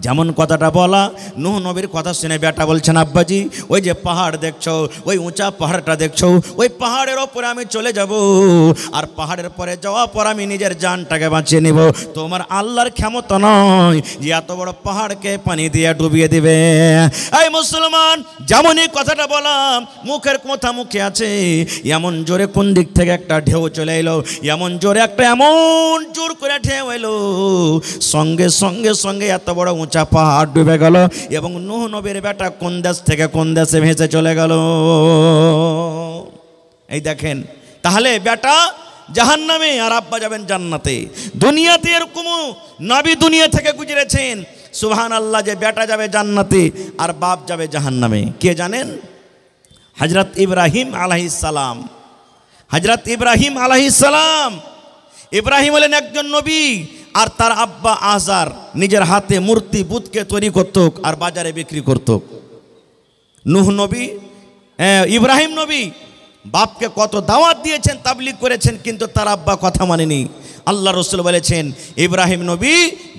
যেমন কথাটা বলা, নূহ নবীর কথা শুনে বেটা বলছেন, আব্বাজি ওই যে পাহাড় দেখছো, ওই উঁচা পাহাড়টা দেখছো, ওই পাহাড়ের ওপরে আমি চলে যাব, আর পাহাড়ের পরে যাওয়ার পর আমি নিজের জানটাকে বাঁচিয়ে নিব। তোমার আল্লাহর ক্ষমতা নয় যে এত বড় পাহাড়কে পানি দিয়ে ডুবিয়ে দিবে। এই মুসলমান, যেমনই কথাটা বললাম, মুখের কথা মুখে আছে, এমন জোরে কোন দিক থেকে একটা ঢেউ চলে এলো, এমন জোরে একটা এমন জোর করে ঢেউ এলো, সঙ্গে সঙ্গে সঙ্গে এত বড় উঁচা পাহাড় ডুবে গেল, এবং নূহ নবীর বেটা কোন দেশ থেকে কোন দেশে ভেসে চলে গেল। এই দেখেন, তাহলে বেটা জাহান্নামে আর আব্বা যাবেন জান্নাতে। দুনিয়াতে এরকম নবী দুনিয়া থেকে গুজরেছেন, সুবহানাল্লাহ, যে বেটা যাবে জান্নাতে আর বাপ যাবে জাহান্নামে। কে জানেন? হযরত ইব্রাহিম আলাইহিস সালাম। হযরত ইব্রাহিম আলাইহিস সালাম, ইব্রাহিম হলেন একজন নবী, আর তার আব্বা আজার নিজের হাতে মূর্তি বুতকে তৈরি করত আর বাজারে বিক্রি করত। নূহ নবী, ইব্রাহিম নবী বাপকে কত দাওয়াত দিয়েছেন, তাবলীগ করেছেন, কিন্তু তার আব্বা কথা মানেনি। আল্লাহ রাসূল বলেছেন, ইব্রাহিম নবী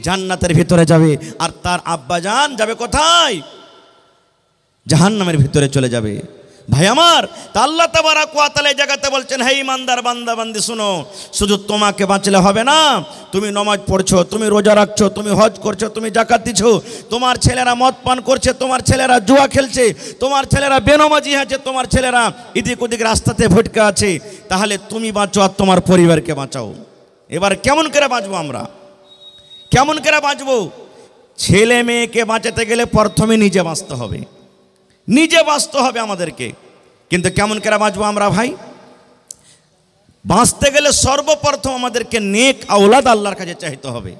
জান্নাতের ভিতরে যাবে, আর তার আব্বা জান যাবে কোথায়? জাহান্নামের ভিতরে চলে যাবে। ভাই আমার, তা আল্লাহ তাবারাক ওয়া তাআলা এই জায়গাতে বলছেন, হে ইমানদার বান্দা বান্দি, শুনো, শুধু তোমাকে বাঁচলে হবে না, তুমি নামাজ পড়ছো, তুমি রোজা রাখছো, তুমি হজ করছো, তুমি যাকাত দিছো, তোমার ছেলেরা মদ পান করছে, তোমার ছেলেরা জুয়া খেলছে, তোমার ছেলেরা বেনামাজি আছে, তোমার ছেলেরা এদিক ওদিক রাস্তাতে ভটকে আছে, তাহলে তুমি বাঁচো আর তোমার পরিবারকে বাঁচাও। এবার কেমন করে বাঁচবো আমরা? কেমন করে বাঁচবো? ছেলে মেয়েকে বাঁচাতে গেলে প্রথমে নিজে বাঁচতে হবে, নিজে বাঁচতে হবে আমাদেরকে। কিন্তু কেমন করে বাঁচবো আমরা ভাই? বাঁচতে গেলে সর্বপ্রথম আমাদেরকে নেক আওলাদ আল্লাহর কাছে চাইতে হবে,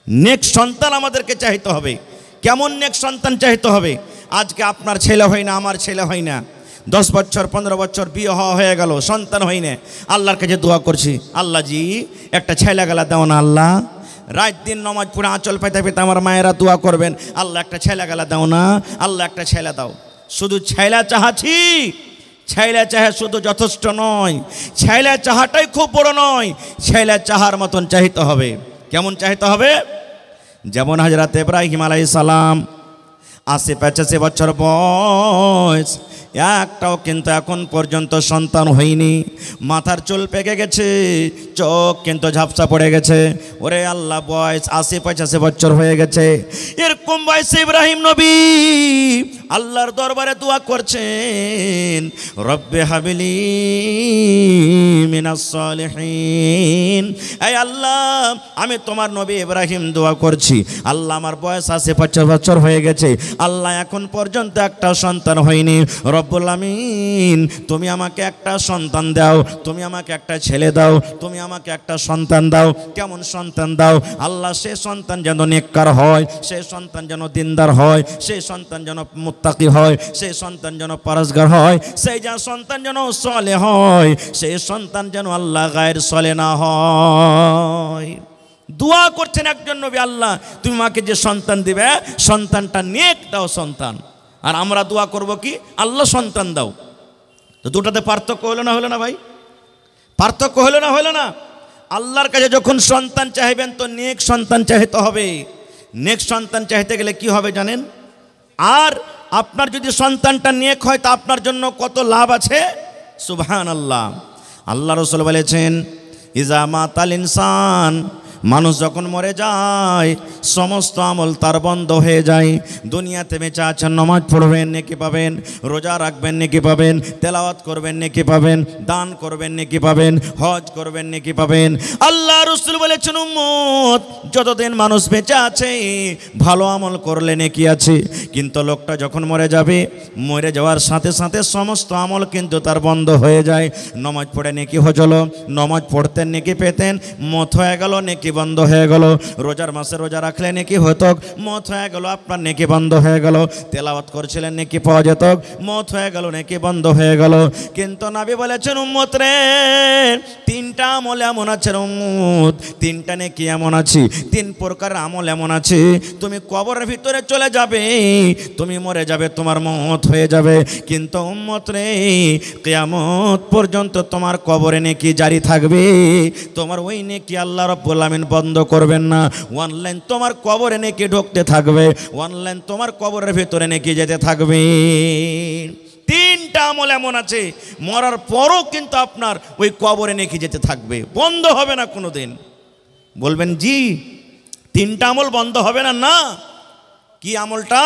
নেক সন্তান আমাদেরকে চাইতে হবে। কেমন নেক সন্তান চাইতে হবে? আজকে আপনার ছেলে হয় না, আমার ছেলে হয় না, 10 বছর 15 বছর বিয়ে হয়ে গেল, সন্তান হয় না, আল্লাহর কাছে দোয়া করছি, আল্লাহ জি একটা ছেলে গেলা দাও না আল্লাহ। রাত দিন নামাজ পড়ে আঁচল পেতে পেতে আমার মায়েরা দোয়া করবেন, আল্লাহ একটা ছেলে গেলা দাও না, আল্লাহ একটা ছেলে দাও। শুধু ছেলে চাহাছি, ছেলে চাহে শুধু যথেষ্ট নয়, ছেলে চাহাটাই খুব বড় নয়, ছেলে চাহার মতন চাইতে হবে। কেমন চাইতে হবে? যেমন হযরত ইব্রাহিম আলাইহিস সালাম 80-85 বছর বয়স, একটাও কিন্তু এখন পর্যন্ত সন্তান হয়নি, মাথার চুল পেকে গেছে, চোখ কিন্তু ঝাপসা পড়ে গেছে। ওরে আল্লাহ, বয়স 80-85 বছর হয়ে গেছে, এরকম বয়সে ইব্রাহিম নবী আল্লাহর দরবারে দোয়া করছেন, রব্বে হাবিলি মিনাস সালিহিন। এই আল্লাহ, আমি তোমার নবী ইব্রাহিম দোয়া করছি, আল্লাহ আমার বয়স 80-85 বছর হয়ে গেছে, আল্লাহ এখন পর্যন্ত একটা সন্তান হয়নি, রব্বুল আমিন তুমি আমাকে একটা সন্তান দাও, তুমি আমাকে একটা ছেলে দাও, তুমি আমাকে একটা সন্তান দাও। কেমন সন্তান দাও আল্লাহ? সে সন্তান যেন নেককার হয়, সে সন্তান যেন দিনদার হয়, সে সন্তান যেন মুত্তাকি হয়, সে সন্তান যেন পরহেজগার হয়, সেই যা সন্তান যেন সলেহ হয়, সেই সন্তান যেন আল্লাহ গায়ের সলে না হয়। দোয়া করছেন একজন নবী, আল্লাহ তুমি আমাকে যে সন্তান দিবে, সন্তানটা নেক দাও সন্তান। আর আমরা দোয়া করব কি? আল্লাহ সন্তান দাও। তো দুটাতে পার্থক্য হলো না, হলো না ভাই? পার্থক্য হলো না, হলো না? আল্লাহর কাছে যখন সন্তান চাইবেন তো নেক সন্তান চাইতে হবে। নেক সন্তান চাইতে গেলে কি হবে জানেন? আর আপনার যদি সন্তানটা নেক হয় তা আপনার জন্য কত লাভ আছে, সুবহানাল্লাহ। আল্লাহ রাসূল বলেছেন, ইজা মাতাল ইনসান মানুষ যখন মরে যায় সমস্ত আমল তার বন্ধ হয়ে যায়। দুনিয়াতে বেঁচে আছেন, নামাজ পড়বেন নেকি পাবেন, রোজা রাখবেন নেকি পাবেন, তেলাওয়াত করবেন নেকি পাবেন, দান করবেন নেকি পাবেন, হজ করবেন নেকি পাবেন। আল্লাহ রাসূল বলেছেন, উম্মত যতদিন মানুষ বেঁচে আছে ভালো আমল করলে নেকি আছে, কিন্তু লোকটা যখন মরে যাবে, মরে যাওয়ার সাথে সাথে সমস্ত আমল কিন্তু তার বন্ধ হয়ে যায়। নামাজ পড়ে নেকি হজলো, নামাজ পড়তেন নেকি পেতেন, মত হয়ে গেল নেকি বন্ধ হয়ে গেল। রোজার মাসে রোজা রাখলে নেকি হতো, মত হয়ে গেল আপনার নেকি বন্ধ হয়ে গেল। তেলাওয়াত করছিলেন নেকি পাওয়া যেত, মত হয়ে গেল নেকি বন্ধ হয়ে গেল। কিন্তু নবী বলেছেন, উম্মত রে তিনটা আমল এমন আছে উম্মত, তিনটা নেকি এমন আছে, তিন প্রকার আমল এমন আছে, তুমি কবরের ভিতরে চলে যাবে, তুমি মরে যাবে, তোমার মত হয়ে যাবে, কিন্তু উম্মত রে কিয়ামত পর্যন্ত তোমার কবরে নেকি জারি থাকবে, তোমার ওই নেকি আল্লাহ রাব্বুল আমিন বন্ধ করবেন না। অনলাইন তোমার কবরে নেকি ঢুকতে থাকবে, অনলাইন তোমার কবরের ভিতরে নেকি যেতে থাকবে। তিনটা আমল এমন আছে মরার পরও কিন্তু আপনার ওই কবরে নেকি যেতে থাকবে, বন্ধ হবে না কোনো দিন। বলবেন জি তিনটা আমল বন্ধ হবে না? না। কি আমলটা?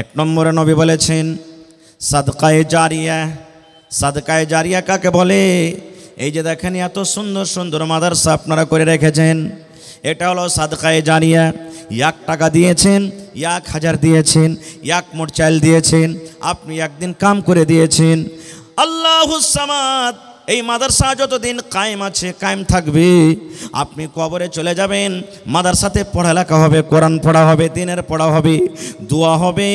এক নম্বরে নবী বলেছেন সাদকায়ে জারিয়া। সাদকায়ে জারিয়া কাকে বলে? এই যে দেখেন এত সুন্দর সুন্দর মাদ্রাসা আপনারা করে রেখেছেন, এটা হলো সাদকায়ে জারিয়া। 1 টাকা দিয়েছেন, 1000 দিয়েছেন, 1 মোট চাল দিয়েছেন, আপনি একদিন কাম করে দিয়েছেন। আল্লাহুস সামাদ, এই মাদ্রাসা যতদিন কায়েম আছে কায়েম থাকবে। আপনি কবরে চলে যাবেন, মাদ্রাসাতে পড়ালেখা হবে, কোরআন পড়া হবে, দিনের পড়া হবে, দোয়া হবে।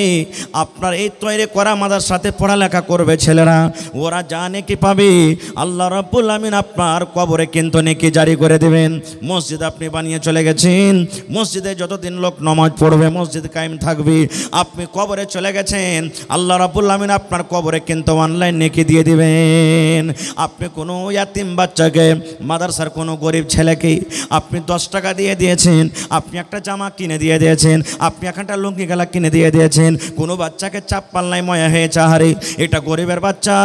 আপনার এই তৈরি করা মাদ্রাসাতে পড়ালেখা করবে ছেলেরা, ওরা যা নেকি পাবে আল্লাহ রাব্বুল আমিন আপনার কবরে কিন্তু নেকি জারি করে দেবেন। মসজিদ আপনি বানিয়ে চলে গেছেন, মসজিদে যতদিন লোক নামাজ পড়বে মসজিদ কায়েম থাকবে। আপনি কবরে চলে গেছেন, আল্লাহ রাব্বুল আমিন আপনার কবরে কিন্তু অনলাইন নেকি দিয়ে দিবেন। আপনি কোনো ইয়াতিম বাচ্চাকে, মাদ্রাসার কোনো গরিব ছেলেকে আপনি 10 টাকা দিয়ে দিয়েছেন, আপনি একটা জামা কিনে দিয়ে দিয়েছেন, আপনি একটা লুঙ্গি গালা কিনে দিয়ে দিয়েছেন। কোনো বাচ্চাকে চাপ্পাল নাই ময়া হয়েছে, আহারে এটা গরিবের বাচ্চা,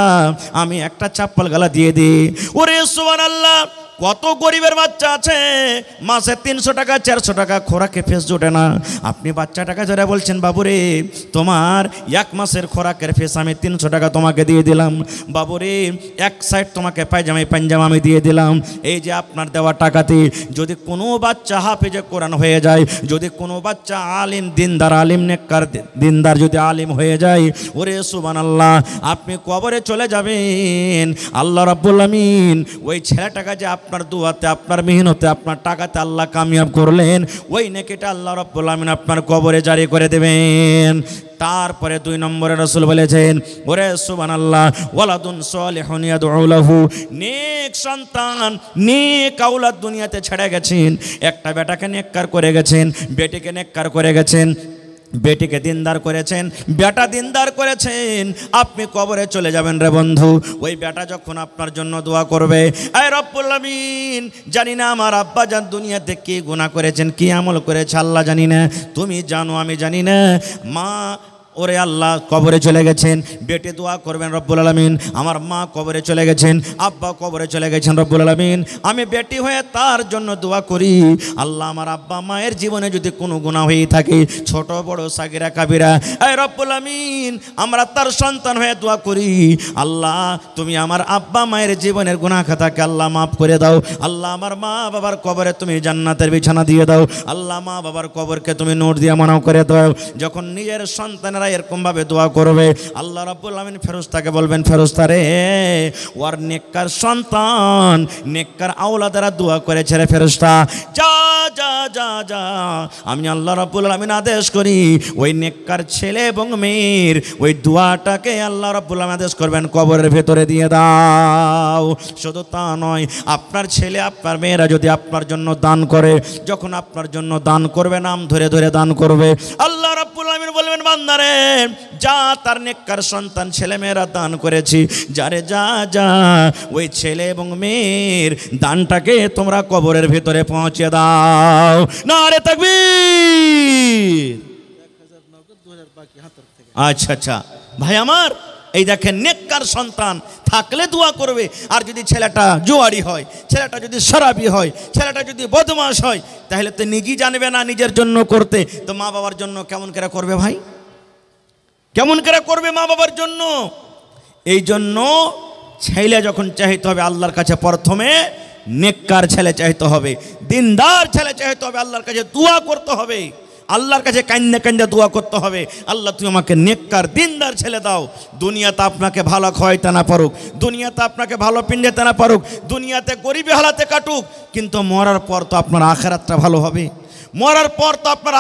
আমি একটা চাপ্পাল গালা দিয়ে দিই। ওরে সুবহানাল্লাহ, কত গরিবের বাচ্চা আছে মাসে 300 টাকা 400 টাকা খোরাকে ফেস জোটে না। আপনি বাচ্চাটাকে ধরে বলছেন, বাবুরে তোমার 1 মাসের খোরাকের ফেস আমি 300 টাকা তোমাকে দিয়ে দিলাম, বাবুরে 1 সাইড তোমাকে পায়জামা আমি দিয়ে দিলাম। এই যে আপনার দেওয়া টাকাতে যদি কোনো বাচ্চা হাফেজে কোরআন হয়ে যায়, যদি কোনো বাচ্চা আলিম দিনদার, আলিম নেককার দিনদার যদি আলিম হয়ে যায়, ওরে সুবহানাল্লাহ, আপনি কবরে চলে যাবেন, আল্লাহ রাব্বুল আমিন ওই ছেলেটাকে যে আপনার দুয়াতে, আপনার মেহনতে, আপনার টাকাতে আল্লাহ কামিয়াব করলেন, ওই নেকিটা আল্লাহ রাব্বুল আমিন আপনার কবরে জারি করে দেবেন। তারপরে 2 নম্বরে রাসূল বলেছেন, ওরে সুবহানাল্লাহ, ওয়ালাদুন সালিহুন ইয়াদউ লাহু, নেক সন্তান, নেক আওলাদ দুনিয়াতে ছেড়ে গেছেন। একটা বেটাকে নেককার করে গেছেন, বেটিকে নেককার করে গেছেন, বেটিকে দিনদার করেছেন, বেটা দিনদার করেছেন। আপনি কবরে চলে যাবেন রে বন্ধু, ওই বেটা যখন আপনার জন্য দোয়া করবে, আয় রব্বুল আমিন, জানি না আমার আব্বা জান দুনিয়াতে কি গুনাহ করেছেন, কি আমল করেছে আল্লাহ জানি না, তুমি জানো আমি জানি না। মা, ওরে আল্লাহ কবরে চলে গেছেন, বেটে দোয়া করবেন রব্বুল আলামিন, আমার মা কবরে চলে গেছেন, আব্বা কবরে চলে গেছেন রব্বুল আলামিন, আমি বেটি হয়ে তার জন্য দোয়া করি। আল্লাহ আমার আব্বা মায়ের জীবনে যদি কোনো গুনাহ হয়ে থাকে, ছোট বড় সাগিরা কাবিরা, এই রব্বুল আমিন আমরা তার সন্তান হয়ে দোয়া করি, আল্লাহ তুমি আমার আব্বা মায়ের জীবনের গুনাহ খাতাকে আল্লাহ মাফ করে দাও। আল্লাহ আমার মা বাবার কবরে তুমি জান্নাতের বিছানা দিয়ে দাও। আল্লাহ মা বাবার কবরকে তুমি নূর দিয়ে মানাও করে দাও। যখন নিজের সন্তানেরা এরকম ভাবে দোয়া করবে, আল্লাহ রাব্বুল আমিন ফেরেশতাকে বলবেন, ফেরেশতা রে, ওর নেককার সন্তান, নেককার আওলাদেরা দোয়া করেছে রে ফেরেশতা, যা যা যা যা, আমি আল্লাহ রাব্বুল আমিন আদেশ করি ওই নেককার ছেলে এবং মেয়ের ওই দোয়াটাকে আল্লাহ রাব্বুল আমিন আদেশ করবেন কবরের ভেতরে দিয়ে দাও। শুধু তা নয়, আপনার ছেলে আপনার মেয়েরা যদি আপনার জন্য দান করে, যখন আপনার জন্য দান করবে, নাম ধরে ধরে দান করবে, আল্লাহ রাব্বুল আমিন বলবেন, বান্দারে যা, তার নেককার সন্তান ছেলে মেয়েরা দান করেছি, যারে যা যা, ওই ছেলে এবং মেয়ের দানটাকে তোমরা কবরের ভেতরে পৌঁছে দাও। নারে তাকবীর। আচ্ছা আচ্ছা ভাই আমার, এই দেখেন নেককার সন্তান থাকলে দোয়া করবে। আর যদি ছেলেটা জুয়ারি হয়, ছেলেটা যদি শরাবি হয়, ছেলেটা যদি বদমাশ হয়, তাহলে তো নিজেই জানবে না নিজের জন্য করতে, তো মা বাবার জন্য কেমন করে করবে ভাই? কেমন করে করবে মা বাবার জন্য? এই জন্য ছেলে যখন চাইতে হবে আল্লাহর কাছে, প্রথমে নেককার ছেলে চাইতে হবে, দিনদার ছেলে চাইতে হবে, আল্লাহর কাছে দোয়া করতে হবে, আল্লাহর কাছে কান্না কান্না দোয়া করতে হবে, আল্লাহ তুমি আমাকে নেককার দিনদার ছেলে দাও। দুনিয়াতে আপনাকে ভালো খাওয়াইতে না পারুক, দুনিয়াতে আপনাকে ভালো পিন্ডাতে না পারুক, দুনিয়াতে গরিবী হালাতে কাটুক, কিন্তু মরার পর তো আপনার আখিরাতটা ভালো হবে, মরার পর তো আপনার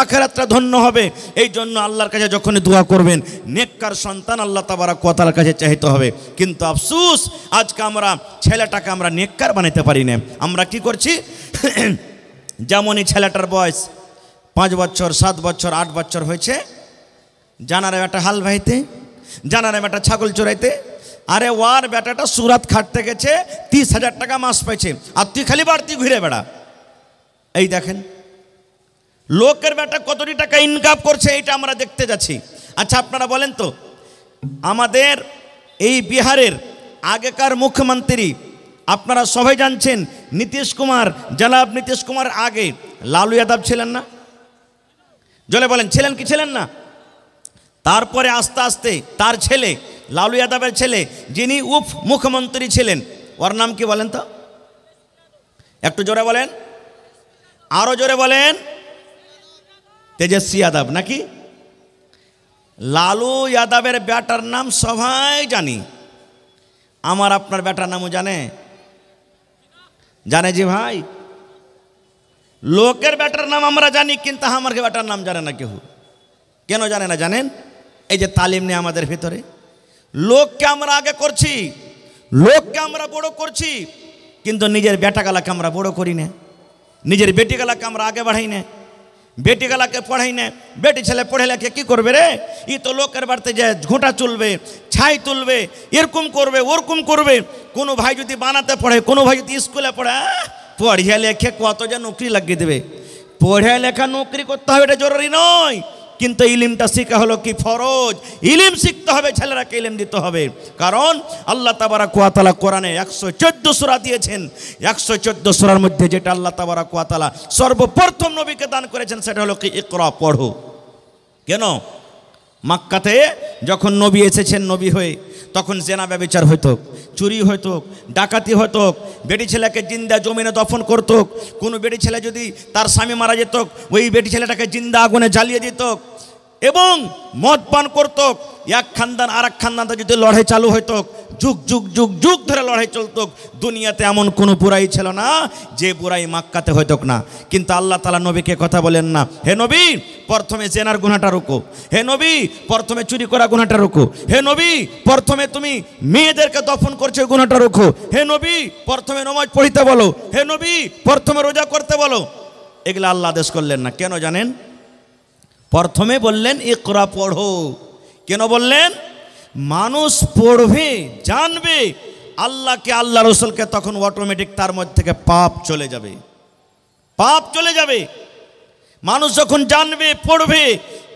আখিরাতটা ধন্য হবে। এই জন্য আল্লাহর কাছে যখন দোয়া করবেন নেককার সন্তান আল্লাহ তাবারক ওয়া তাআলার কাছে চাইতে হবে। কিন্তু আফসোস আজকে আমরা ছেলেটাকে আমরা নেককার বানাইতে পারি না। আমরা কি করছি, যেমনই ছেলেটার বয়স 5 বছর 7 বছর 8 বছর হয়েছে, জানারে বেটা হাল ভাইতে, জানারে বেটা ছাগল চড়াইতে, আরে ওয়ার বেটাটা সুরাত খাটতে গেছে 30,000 টাকা মাস পাইছে, আর তুই খালি বাড়তি ঘুরে বেড়া। এই দেখেন লোকের বেটা কতটি টাকা ইনকাম করছে, এটা আমরা দেখতে যাচ্ছি। আচ্ছা আপনারা বলেন তো, আমাদের এই বিহারের আগেকার মুখ্যমন্ত্রী আপনারা সবাই জানছেন নীতিশ কুমার, জনাব নীতিশ কুমার আগে লালু যাদব ছিলেন না? জলে বলেন ছিলেন কি ছিলেন না? তারপরে আস্তে আস্তে তার ছেলে লালু যাদবের ছেলে যিনি উপ মুখ্যমন্ত্রী ছিলেন, ওর নাম কি বলেন তো? একটু জোরে বলেন, আরো জোরে বলেন। তেজস্বী যাদব নাকি? লালু যাদবের বেটার নাম সবাই জানি, আমার আপনার বেটার নামও জানে? জানে জি ভাই, লোকের বেটার নাম আমরা জানি, কিন্তু আমার বেটার নাম জানে না কেউ। কেন জানে না জানেন? এই যে তালিম নেই আমাদের ভিতরে, লোককে আমরা আগে করছি, লোককে আমরা বড় করছি, কিন্তু নিজের বেটাগালাকে আমরা বড় করি না, নিজের বেটিগালাকে আমরা আগে বাড়াই না, বেটিগালাকে পড়াই না। বেটি ছেলে পড়ে লেখে কি করবে রে? ই তো লোকের বাড়িতে যে ঘোঁটা চলবে, ছাই তুলবে, এরকম করবে ওরকম করবে। কোনো ভাই যদি বানাতে পড়ে, কোনো ভাই যদি স্কুলে পড়ে, পড়িয়া লেখে কত যে নৌকরি লাগিয়ে দেবে। পড়িয়া লেখা নৌকরি করতে হবে এটা জরুরি নয়, কিন্তু ইলিমটা শিখা হলো কি ফরজ। ইলিম শিখতে হবে, ছেলেরাকে ইলিম দিতে হবে। কারণ আল্লাহ তাবারাক ওয়া তাআলা কোরআনে 114 সূরা দিয়েছেন, 114 সূরার মধ্যে যেটা আল্লাহ তাবারাক ওয়া তাআলা সর্বপ্রথম নবীকে দান করেছেন সেটা হলো কি ইকরা, পড়ো। কেন? মক্কাতে যখন নবী এসেছেন নবী হয়ে, তখন জেনা ব্যভিচার হইতো, চুরি হইতো, ডাকাতি হইতো, বেটি ছেলেকে জিন্দা জমিনে দফন করত। কোনো বেটি ছেলে যদি তার স্বামী মারা যেত, ওই বেটি ছেলেটাকে জিন্দা আগুনে জ্বালিয়ে দিত, এবং মদ পান করত। এক খানদান আর এক খানদান যদি লড়াই চালু হইতো, যুগ যুগ যুগ যুগ ধরে লড়াই চলত। দুনিয়াতে এমন কোনো বুড়াই ছিল না যে বুড়াই মক্কাতে হইতো না। কিন্তু আল্লাহ তাআলা নবীকে কথা বলেন না, হে নবী প্রথমে জেনার গুনাহটা রুকো, হে নবী প্রথমে চুরি করা গুনাহটা রুকো, হে নবী প্রথমে তুমি মেয়েদেরকে দফন করছো গুনাহটা রুকো, হে নবী প্রথমে নামাজ পড়িতে বলো, হে নবী প্রথমে রোজা করতে বলো। এগুলা আল্লাহ আদেশ করলেন না। কেন জানেন? প্রথমে বললেন ইকরা, পড়ো। কেন বললেন? মানুষ পড়বে, জানবে আল্লাহকে, আল্লাহ রসুলকে, তখন অটোমেটিক তার মধ্যে থেকে পাপ চলে যাবে, পাপ চলে যাবে। মানুষ যখন জানবে, পড়বে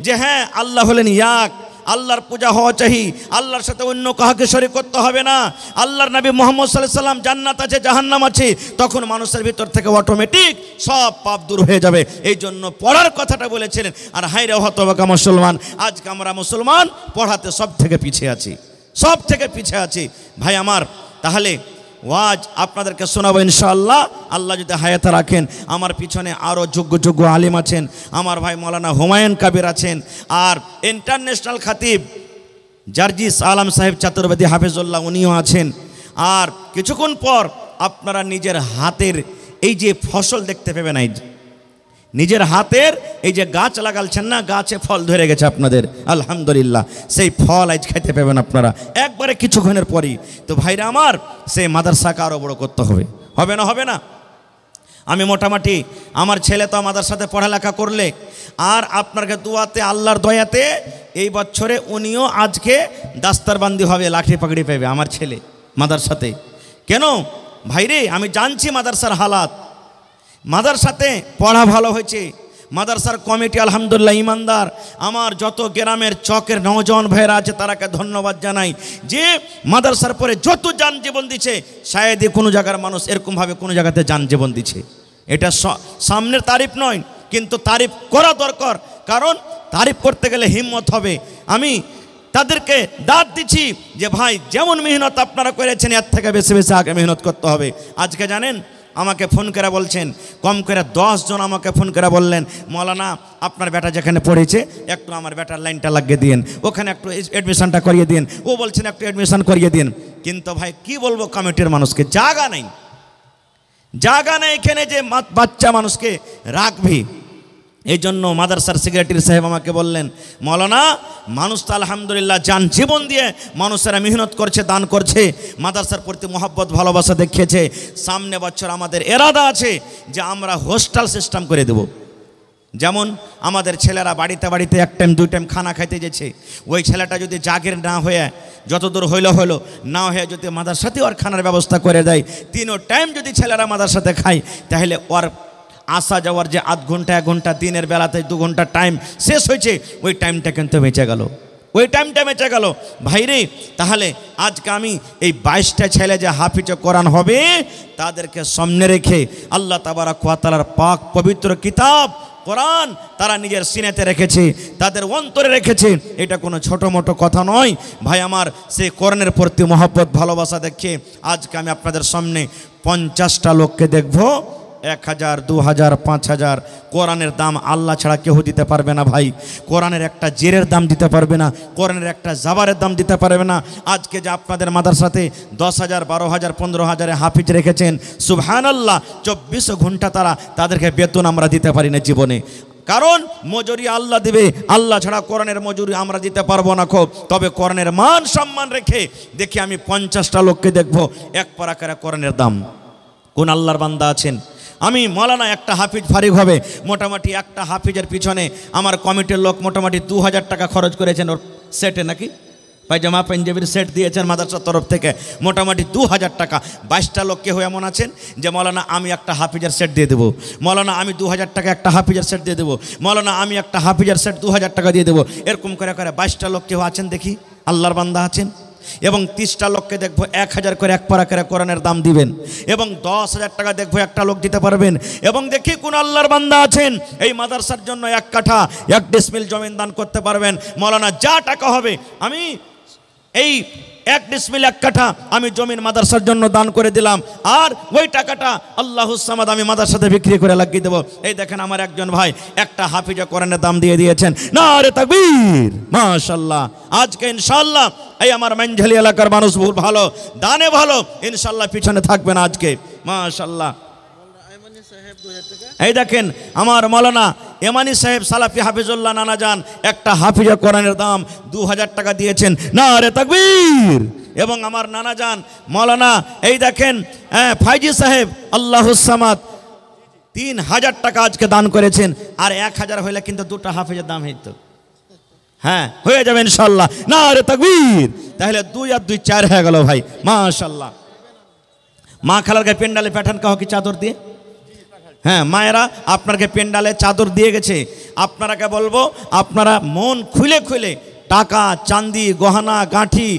যে হ্যাঁ আল্লাহ হলেন এক, আল্লাহর পূজা হওয়া চাই, আল্লাহর সাথে অন্য কাউকে শরীক করতে হবে না, আল্লাহর নবী মুহাম্মদ সাল্লাল্লাহু আলাইহি সাল্লাম জান্নাত আছে জাহান্নাম আছে, তখন মানুষের ভিতর থেকে অটোমেটিক সব পাপ দূর হয়ে যাবে। এই জন্য পড়ার কথাটা বলেছিলেন। আর হায়রে হতভাগা মুসলমান, আজকে আমরা মুসলমান পড়াতে সব থেকে পিছিয়ে আছি, সব থেকে পিছিয়ে আছি ভাই আমার। তাহলে ওয়াজ আপনাদেরকে শোনাবো ইনশাআল্লাহ, আল্লাহ যদি হায়াতে রাখেন। আমার পিছনে আরও যোগ্য যোগ্য আলিম আছেন, আমার ভাই মৌলানা হুমায়ুন কবির আছেন, আর ইন্টারন্যাশনাল খাতিব জার্জিস আলম সাহেব চতুর্বেদী হাফেজুল্লাহ উনিও আছেন। আর কিছুক্ষণ পর আপনারা নিজের হাতের এই যে ফসল দেখতে পাবেন, এই নিজের হাতের এই যে গাছ লাগালছেন না, গাছে ফল ধরে গেছে আপনাদের, আলহামদুলিল্লাহ। সেই ফল আজ খেতে পাবেন আপনারা একবারে কিছুক্ষণের পরই। তো ভাইরা আমার, সেই মাদ্রাসাকে আরও বড় করতে হবে, হবে না? হবে না? আমি মোটামুটি আমার ছেলে তো মাদ্রাসাতে পড়ালেখা করলে, আর আপনাকে দুয়াতে আল্লাহর দয়াতে এই বছরে উনিও আজকে দাস্তারবান্দি হবে, লাঠি পাগড়ি পাবে আমার ছেলে মাদ্রাসাতে। কেন ভাইরে? আমি জানছি মাদ্রাসার হালাত, মাদ্রাসাতে পড়া ভালো হয়েছে, মাদ্রাসার কমিটি আলহামদুলিল্লাহ ইমানদার। আমার যত গ্রামের চকের নওজওয়ান ভাইয়েরা আছে তারাকে ধন্যবাদ জানাই যে মাদ্রাসার পরে যত যান জীবন দিচ্ছে, শায়দ কোনো জায়গার মানুষ এরকমভাবে কোনো জায়গাতে যান জীবন দিচ্ছে। এটা সামনের তারিফ নয়, কিন্তু তারিফ করা দরকার, কারণ তারিফ করতে গেলে হিম্মত হবে। আমি তাদেরকে দাঁত দিচ্ছি যে ভাই যেমন মেহনত আপনারা করেছেন এর থেকে বেশি বেশি আগে মেহনত করতে হবে। আজকে জানেন আমাকে ফোন করে বলছেন, কম করে 10 জন আমাকে ফোন করে বললেন, মৌলানা আপনার বেটা যেখানে পড়েছে একটু আমার বেটার লাইনটা লাগিয়ে দিন, ওখানে একটু অ্যাডমিশনটা করিয়ে দিন, ও বলছেন একটু অ্যাডমিশন করিয়ে দিন। কিন্তু ভাই কি বলবো, কমিটির মানুষকে জায়গা নেই, জায়গা নেই এখানে যে বাচ্চা মানুষকে রাখবি। এই জন্য মাদ্রাসার সেক্রেটারি সাহেব আমাকে বললেন, মৌলানা মানুষ তো আলহামদুলিল্লাহ যান জীবন দিয়ে মানুষেরা মেহনত করছে, দান করছে, মাদ্রাসার প্রতি মহব্বত ভালোবাসা দেখিয়েছে। সামনে বছর আমাদের এরাদা আছে যে আমরা হোস্টেল সিস্টেম করে দেব। যেমন আমাদের ছেলেরা বাড়িতে বাড়িতে 1 টাইম 2 টাইম খানা খাইতে যেছে, ওই ছেলেটা যদি জাগির না হয়ে যতদূর হইলো না হয়ে যদি মাদ্রাসাতে ওর খানার ব্যবস্থা করে দেয়, 3 টাইম যদি ছেলেরা মাদ্রাসাতে খায়, তাহলে ওর আসা যাওয়ার যে আধ ঘন্টা 1 ঘন্টা দিনের বেলাতে 2 ঘন্টা টাইম শেষ হয়েছে, ওই টাইমটা কিন্তু বেঁচে গেল, ওই টাইমটা বেঁচে গেল ভাইরে। তাহলে আজকে আমি এই 22টা ছেলে যে হাফিজ কোরআন হবে তাদেরকে সামনে রেখে আল্লাহ তাবারাক ওয়া তাআলার পাক পবিত্র কিতাব কোরআন তারা নিজের সিনেতে রেখেছে, তাদের অন্তরে রেখেছে। এটা কোনো ছোটো মোটো কথা নয় ভাই আমার। সেই কোরআনের প্রতি মহব্বত ভালোবাসা দেখে আজকে আমি আপনাদের সামনে 50টা লোককে দেখবো, 1000, 2000, 5000। কোরআনের দাম আল্লাহ ছাড়া কেউ দিতে পারবে না ভাই। কোরআনের একটা জেরের দাম দিতে পারবে না, কোরআনের একটা জাবারের দাম দিতে পারবে না। আজকে যে আপনাদের মাদ্রাসাতে 10,000, 12,000, 15,000 হাফিজ রেখেছেন, সুবহানাল্লাহ, 24 ঘন্টা তাদেরকে বেতন আমরা দিতে পারি না জীবনে। কারণ মজুরি আল্লাহ দিবে, আল্লাহ ছাড়া কোরআনের মজুরি আমরা দিতে পারবো না খুব। তবে কোরআনের মান সম্মান রেখে দেখি আমি 50টা লোককে দেখবো 1 পারা করে কোরআনের দাম। কোন আল্লাহর বান্দা আছেন? আমি মৌলানা একটা হাফিজ ফারিক হবে, মোটামুটি একটা হাফিজের পিছনে আমার কমিটির লোক মোটামুটি 2000 টাকা খরচ করেছেন ওর সেটে, নাকি পায়জামা পাঞ্জাবির সেট দিয়েছেন মাদ্রাসার তরফ থেকে মোটামুটি 2000 টাকা। 22টা লোক কেউ এমন আছেন যে মৌলানা আমি একটা হাফিজের সেট দিয়ে দেবো, মৌলানা আমি 2000 টাকা একটা হাফিজের সেট দিয়ে দেবো, মৌলানা আমি একটা হাফিজের সেট 2000 টাকা দিয়ে দেবো। এরকম করে 22টা লোক কেউ আছেন দেখি, আল্লাহর বান্দা আছেন। এবং 30টা লোককে দেখবো 1000 করে 1 পারা করে কোরআনের দাম দিবেন, এবং 10,000 টাকা দেখবো একটা লোক দিতে পারবেন। এবং দেখি কোন আল্লাহর বান্দা আছেন এই মাদ্রাসার জন্য 1 কাঠা 1 ডিসমিল জমিন দান করতে পারবেন। মৌলানা যা টাকা হবে আমি এই 1 ডিসমিল 1 কাঠা আমি জমিন মাদ্রাসার জন্য দান করে দিলাম, আর ওই টাকাটা আল্লাহুস সামাদ আমি মাদ্রাসাতে বিক্রি করে লাগিয়ে দেবো। এই দেখেন আমার একজন ভাই একটা হাফিজা কোরআনের দাম দিয়ে দিয়েছেন, নারে তাকবীর, মাশাআল্লাহ। আজকে ইনশাআল্লাহ এই আমার মানঝালি এলাকার মানুষ বহুত ভালো, দানে ভালো, ইনশাআল্লাহ পিছনে থাকবে না আজকে, মাশাআল্লাহ। এই দেখেন আমার মৌলানা এমানি সাহেব সালাফি হাফিজুল্লাহ নানা যান একটা হাফিজা কোরআনের দাম 2000 টাকা দিয়েছেন, নারে তাকবীর। এবং আমার নানা যান মৌলানা এই দেখেন ফাইজি সাহেব আল্লাহুস সামাদ 3000 টাকা আজকে দান করেছেন। আর 1000 হইলে কিন্তু 2টা হাফিজের দাম হইতো, হ্যাঁ হয়ে যাবে ইনশাআল্লাহ, নারে তাকবীর। তাহলে 2 আর 2 4 হয়ে গেল ভাই, মাশাআল্লাহ। মা খালারকে পেন্ডালে পাঠান কাহ কি চাদর দিয়ে, হ্যাঁ মায়েরা আপনাকে পেন্ডালে চাদর দিয়ে গেছে। আপনারাকে বলবো আপনারা মন খুলে খুলে টাকা চাঁদি গহনা গাঁঠি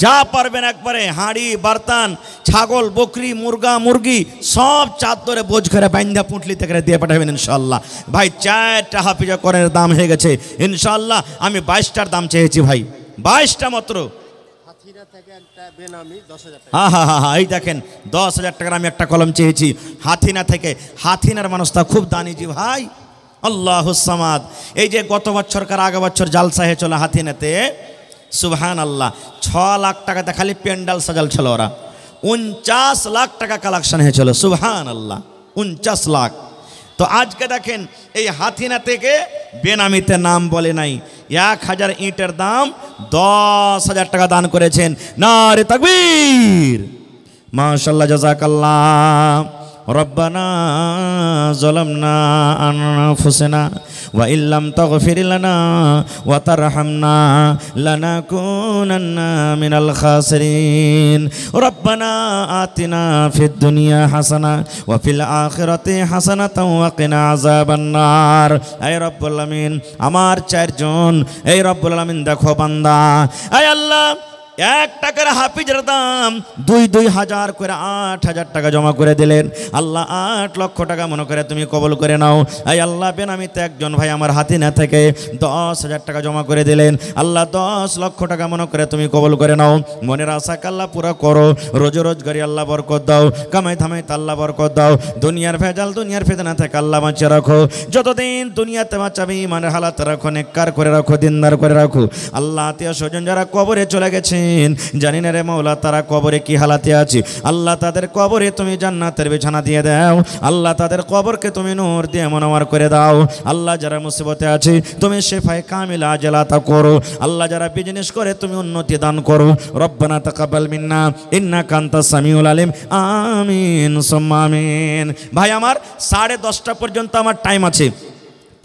যা পারবেন একবারে হাঁড়ি বার্তান ছাগল বকরি মুরগা মুরগি সব চাদরে বোঝ করে বাইন্ধা পুঁটলি থেকে দিয়ে পাঠাবেন ইনশাআল্লাহ। ভাই 4টা হাফিজা কোরআনের দাম হয়ে গেছে ইনশাআল্লাহ। আমি 22টার দাম চেয়েছি ভাই, 22টা মাত্র। এই দেখেন 10,000 টাকার আমি একটা কলম চেয়েছি হাথিনা থেকে। হাথিনার মানুষটা খুব দানিজি ভাই, আল্লাহুস সামাদ। এই যে গত বছরকার আগে বছর জালসা হয়েছিল হাথিনাতে, সুবহানাল্লাহ, 6 লাখ টাকাতে খালি প্যান্ডাল সাজাল ছিল ওরা, 49 লাখ টাকা কালেকশন হয়েছিল, সুবহানাল্লাহ, 49 লাখ। তো আজকে দেখেন এই হাথিনা থেকে বেনামিতে নাম বলে নাই, 1000 ইটের দাম 10,000 টাকা দান করেছেন, নারে তাকবীর, মাশাআল্লাহ, জাযাকাল্লাহ। রব্বানা যালামনা আনফুসানা ওয়া ইল্লাম তাগফির লানা ওয়া তারহামনা লানাকুনান্না মিনাল খাসিরিন রব্বানা আতিনা ফিদ দুনিয়া হাসানা ওয়া ফিল আখিরাতি হাসানাতাও ওয়া কিনা আযাবান নার। হে রব্বুল আলামিন আমার চারজন, এই রব্বুল আলামিন দেখো বান্দা, হে আল্লাহ 1 টাকার হাফিজের দাম 2,000 করে 8,000 টাকা জমা করে দিলেন। আল্লাহ 8 লক্ষ টাকা মনে করে তুমি কবুল করে নাও। এই আল্লাহ বেনামিতে একজন ভাই আমার হাতে না থেকে 10,000 টাকা জমা করে দিলেন। আল্লাহ 10 লক্ষ টাকা মনে করে তুমি কবুল করে নাও। মনের আশা আল্লাহ পুরো করো, রোজগারি আল্লাহ বরকত দাও, কামাই থামাই আল্লাহ বরকত দাও, দুনিয়ার ভেজাল দুনিয়ার ফিতনা থেকে আল্লাহ বাঁচিয়ে রাখো। যতদিন দুনিয়াতে বাঁচাবি ইমানের হালাত রাখো, নেককার করে রাখো, দিনদার করে রাখো। আল্লাহ আত্মীয় স্বজন যারা কবরে চলে গেছে জানি না রে মৌলা তারা কবরে কি হালাতে আছে, আল্লাহ তাদের কবরে তুমি জান্নাতের বিছানা দিয়ে দাও। আল্লাহ তাদের কবরকে তুমি নূর দিয়ে মুনাওয়ার করে দাও। আল্লাহ যারা মুসিবতে আছে তুমি শিফায়ে কামিলা আজলাতা করো। আল্লাহ যারা বিজনেস করে তুমি উন্নতি দান করো। রব্বানা তাকাব্বাল মিন্না ইন্নাকা আনতাস সামিউল আলিম। আমিন সুম্মা আমিন। ভাই আমার 10:30 পর্যন্ত আমার টাইম আছে।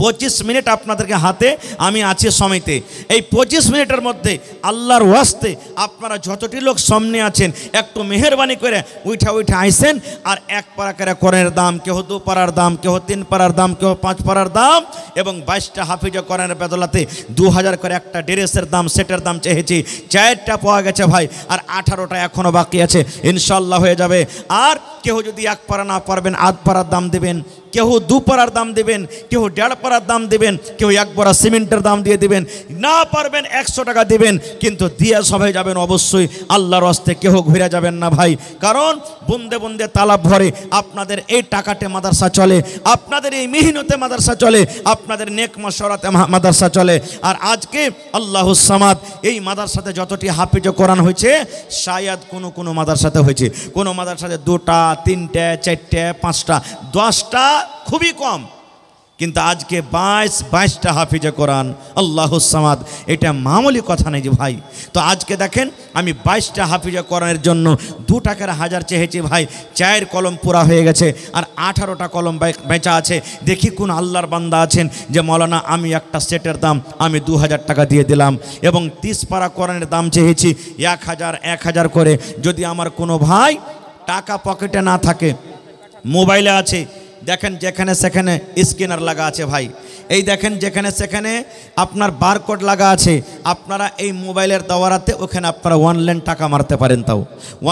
25 মিনিট আপনাদেরকে হাতে আমি আছি সময়তে। এই 25 মিনিটের মধ্যে আল্লাহর ওয়াস্তে আপনারা যতটি লোক সামনে আছেন একটু মেহেরবানি করে উঠা আইসেন। আর 1 পারা করে কোরআনের দাম, কেহ 2 পারার দাম, কেহ 3 পারার দাম, কেহ 5 পারার দাম এবং 22টা হাফিজা কোরআনের বদলাতে 2,000 করে একটা ড্রেসের দাম, সেটের দাম চেয়েছি। 4টা পাওয়া গেছে ভাই, আর 18টা এখনও বাকি আছে, ইনশাল্লাহ হয়ে যাবে। আর কেহ যদি 1 পারা না পারবেন 8 পারার দাম দেবেন, কেউ 2 পারার দাম দেবেন, কেউ 1.5 পারার দাম দেবেন, কেউ 1 বড়া সিমেন্টের দাম দিয়ে দেবেন। না পারবেন 100 টাকা দেবেন, কিন্তু দিয়ে সবাই যাবেন অবশ্যই আল্লাহর হস্তে, কেউ ঘুরে যাবেন না ভাই। কারণ বুন্দে বুন্দে তালাব ভরে। আপনাদের এই টাকাতে মাদ্রাসা চলে, আপনাদের এই মেহনতে মাদ্রাসা চলে, আপনাদের নেক মশওয়ারাতে মাদ্রাসা চলে। আর আজকে আল্লাহুস সামাদ এই মাদ্রাসাতে যতটি হাফিজ কোরআন হয়েছে শায়াদ কোনো মাদ্রাসাতে হয়েছে, কোনো মাদ্রাসাতে 2টা 3টে 4টে 5টা 10টা খুবই কম, কিন্তু আজকে 22টা হাফিজে কোরআন আল্লাহুস সামাদ। এটা মামুলি কথা নেই যে ভাই। তো আজকে দেখেন আমি 22টা হাফিজে কোরআনের জন্য 2 টাকার 1000 চেয়েছি ভাই। 4 কলম পুরা হয়ে গেছে, আর 18টা কলম বেচা আছে। দেখি কোন আল্লাহর বান্দা আছেন যে মৌলানা আমি একটা সেটের দাম আমি 2,000 টাকা দিয়ে দিলাম, এবং 30 পারা কোরআনের দাম চেয়েছি 1,000 করে। যদি আমার কোনো ভাই টাকা পকেটে না থাকে, মোবাইলে আছে, দেখেন যেখানে সেখানে স্ক্যানার লাগা আছে ভাই। এই দেখেন যেখানে সেখানে আপনার বারকোড লাগা আছে। আপনারা এই মোবাইলের দাওয়ারাতে ওখানে আপনারা অনলাইন টাকা মারতে পারেন, তাও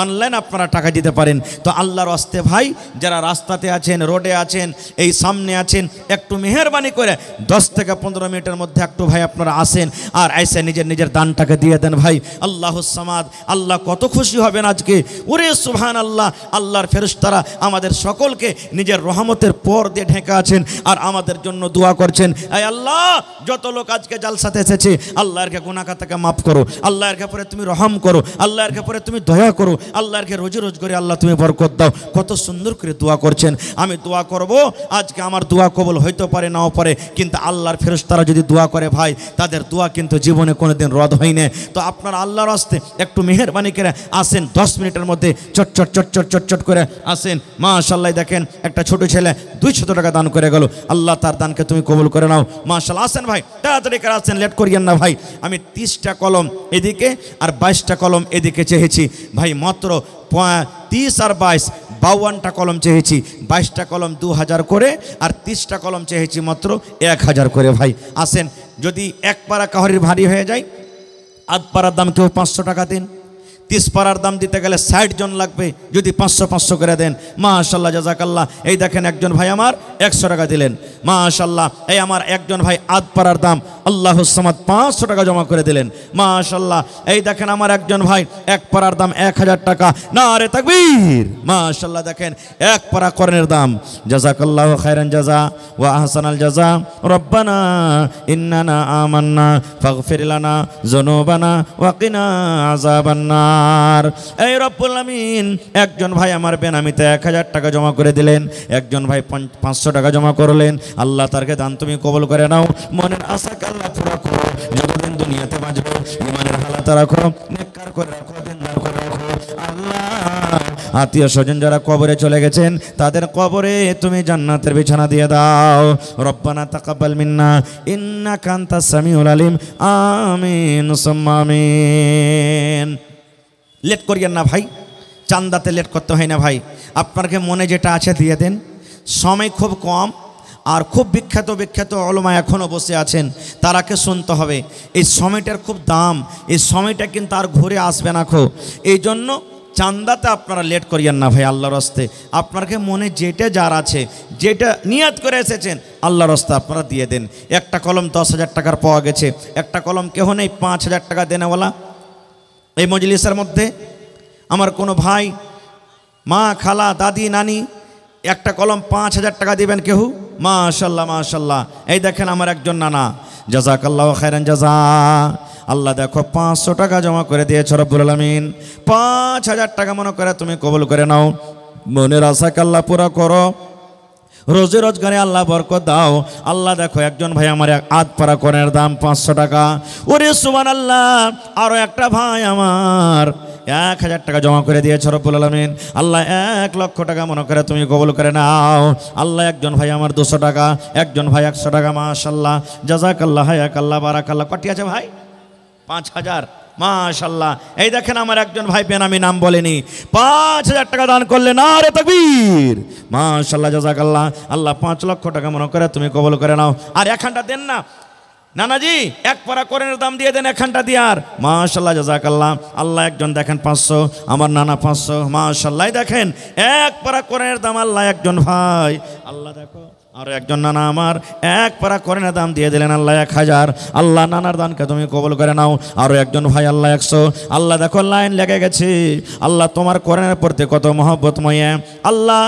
অনলাইন আপনারা টাকা দিতে পারেন। তো আল্লাহর হস্তে ভাই যারা রাস্তাতে আছেন, রোডে আছেন, এই সামনে আছেন, একটু মেহেরবানি করে 10 থেকে 15 মিনিটের মধ্যে একটু ভাই আপনারা আসেন, আর এসে নিজের দানটাকে দিয়ে দেন ভাই। আল্লাহুস সামাদ, আল্লাহ কত খুশি হবেন আজকে। ওরে সুবহানাল্লাহ, আল্লাহর ফেরেশতারা আমাদের সকলকে নিজের রহমতের পর দিয়ে ঢেকে আছেন আর আমাদের জন্য দোয়া করছেন। আয় আল্লাহ, যত লোক আজকে জালসাতে এসেছে আল্লাহর কে গুনাহ থেকে মাফ করো, আল্লাহর কে পরে তুমি রহম করো, আল্লাহর কে পরে তুমি দয়া করো, আল্লাহর কে রোজ করে আল্লাহ তুমি বরকত দাও। কত সুন্দর করে দোয়া করছেন। আমি দোয়া করব, আজকে আমার দোয়া কবুল হইতে পারে নাও পারে, কিন্তু আল্লাহর ফেরেশতারা যদি দোয়া করে ভাই, তাদের দোয়া কিন্তু জীবনে কোনোদিন রদ হয় না। তো আপনারা আল্লাহর হস্তে একটু মেহেরবানি করে আসেন, 10 মিনিটের মধ্যে চট করে আসেন। মাশাআল্লাহ, দেখেন একটা ছোট ছেলে 200 টাকা দান করে গেল। আল্লাহ তার দানকে তুমি কবুল করে নাও। মাশাআল্লাহ, আসেন ভাই, তাড়াতাড়ি করে আসেন, লেট করিয়েন না ভাই। আমি 30টা কলম এদিকে আর 22টা কলম এদিকে চেয়েছি ভাই। মাত্র 30 আর 22 52টা কলম চেয়েছি। 22টা কলম 2,000 করে, আর 30টা কলম চেয়েছি মাত্র 1,000 করে ভাই। আসেন, যদি 1 পারা কাহরির ভারী হয়ে যায়, 8 পারার দাম কেউ 500 টাকা দিন। 30 পারার দাম দিতে গেলে 60 জন লাগবে, যদি 500 করে দেন। মাশাআল্লাহ, জাযাকাল্লাহ। এই দেখেন একজন ভাই আমার 100 টাকা দিলেন। মাশাআল্লাহ, এই আমার একজন ভাই 8 পারার দাম আল্লাহুস সামাদ 500 টাকা জমা করে দিলেন। মাশাআল্লাহ, এই দেখেন আমার একজন ভাই 1 পারার দাম 1000 টাকা। নারে তাকবীর। মাশাআল্লাহ, দেখেন 1 পারা কোরআনের দাম। জাযাকাল্লাহু খাইরান জাযা ওয়া আহসানাল জাযা। রব্বানা ইন্নানা আমান্না ফাগফির লানা যুনুবানা ওয়া কিনা আযাবান নার। এই রব্বুল আমিন, একজন ভাই আমার বেনামিতে 1000 টাকা জমা করে দিলেন, একজন ভাই 500 টাকা জমা করলেন। আল্লাহ তারকে দান তুমি কবুল করে নাও। মনের আশা আল্লাহ পুরো করো। যতদিন দুনিয়াতে বাঁচবো ইমানের হালাত রাখো, নেককার করে রাখো, দিনদার করে রাখো। আল্লাহ আত্মীয় স্বজন যারা কবরে চলে গেছেন তাদের কবরে তুমি জান্নাতের বিছানা দিয়ে দাও। রব্বানা তাকাব্বাল মিন্না ইন্নাকা আনতাস সামিউল আলিম। আমিন সুম্মা আমিন। লেট করিয়েন না ভাই, চান্দাতে লেট করতে হয় না ভাই। আপনাকে মনে যেটা আছে দিয়ে দেন। সময় খুব কম, আর খুব বিখ্যাত বিখ্যাত ওলামা এখনও বসে আছেন, তারাকে শুনতে হবে। এই সময়টার খুব দাম, এই সময়টা কিন্তু আর ঘুরে আসবে না খো। এই জন্য চান্দাতে আপনারা লেট করিয়েন না ভাই, আল্লাহর রাস্তে আপনাকে মনে যেটা যার আছে, যেটা নিয়াত করে এসেছেন আল্লাহর রাস্তে আপনারা দিয়ে দেন। একটা কলম 10,000 টাকার পাওয়া গেছে, একটা কলম কেহ নেই 5,000 টাকা দেনেওয়ালা এই মজলিসের মধ্যে? আমার কোনো ভাই, মা, খালা, দাদি, নানি একটা কলম 5,000 টাকা দিবেন কেউ? মাশাল্লাহ মাশাল্লাহ। এই দেখেন আমার একজন নানা, জাযাকাল্লাহু খায়রান জাযা। আল্লাহ দেখো 500 টাকা জমা করে দিয়েছ রব্বুল আলামিন। 5,000 টাকা মনে করে তুমি কবুল করে নাও। মনের আশাকে আল্লাহ পুরা করো, রোজে রোজগারে আল্লাহ বরকত দাও। আল্লাহ দেখো একজন ভাই আমার আধ পারা কোরআনের দাম 500 টাকা। ওরে সুবহানাল্লাহ। আরও একটা ভাই আমার 1,000 টাকা জমা করে দিয়েছ রব্বুল আলামিন। আল্লাহ 1 লক্ষ টাকা মনে করে তুমি কবুল করে নাও। আল্লাহ একজন ভাই আমার 200 টাকা, একজন ভাই 100 টাকা। মাশাল্লাহ জাযাকাল্লাহ হায়াকাল্লাহ বারাকাল্লাহ। কটি আছে ভাই? 5,000। মাশাল্লাহ। এই দেখেন আমার একজন ভাই পেন, আমি নাম বলিনি, 5,000 টাকা দান করলেন। আরে তাকবীর। মাশাল্লাহ জাযাকাল্লাহ। আল্লাহ 5 লক্ষ টাকা মনে করে তুমি কবুল করে নাও। আর একখানটা দেন না নানাজি, 1 পারা কোরআনের দাম দিয়ে দেন একখানটা দিয়ে। আর মাশাল্লাহ জাযাকাল্লাহ। আল্লাহ একজন দেখেন 500, আমার নানা 500। মাশাল্লাহ। দেখেন 1 পারা কোরআনের দাম আল্লাহ একজন ভাই। আল্লাহ দেখো আর একজন নানা আমার 1 পারা কোরআনের দাম দিয়ে দিলেন আল্লাহ 1,000। আল্লাহ নানার দানকে তুমি কবুল করে নাও। আরও একজন ভাই আল্লাহ 100। আল্লাহ দেখো লাইন লেগে গেছে। আল্লাহ তোমার কোরআনের প্রতি কত মহব্বতময়। আল্লাহ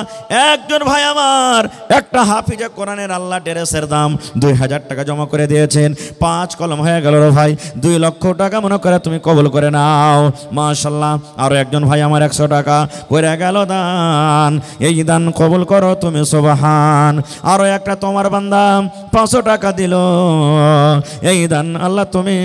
একজন ভাই আমার একটা হাফিজে কোরআনের আল্লাহ ড্রেসের দাম 2,000 টাকা জমা করে দিয়েছেন। 5 কলম হয়ে গেল রে ভাই, 2 লক্ষ টাকা মনে করে তুমি কবুল করে নাও। মাশাল্লাহ। আরও একজন ভাই আমার 100 টাকা করে গেল দান। এই দান কবুল করো তুমি সুবহান। আরও একটা তোমার বান্দা 500 টাকা দিল, এই দান আল্লাহ তুমি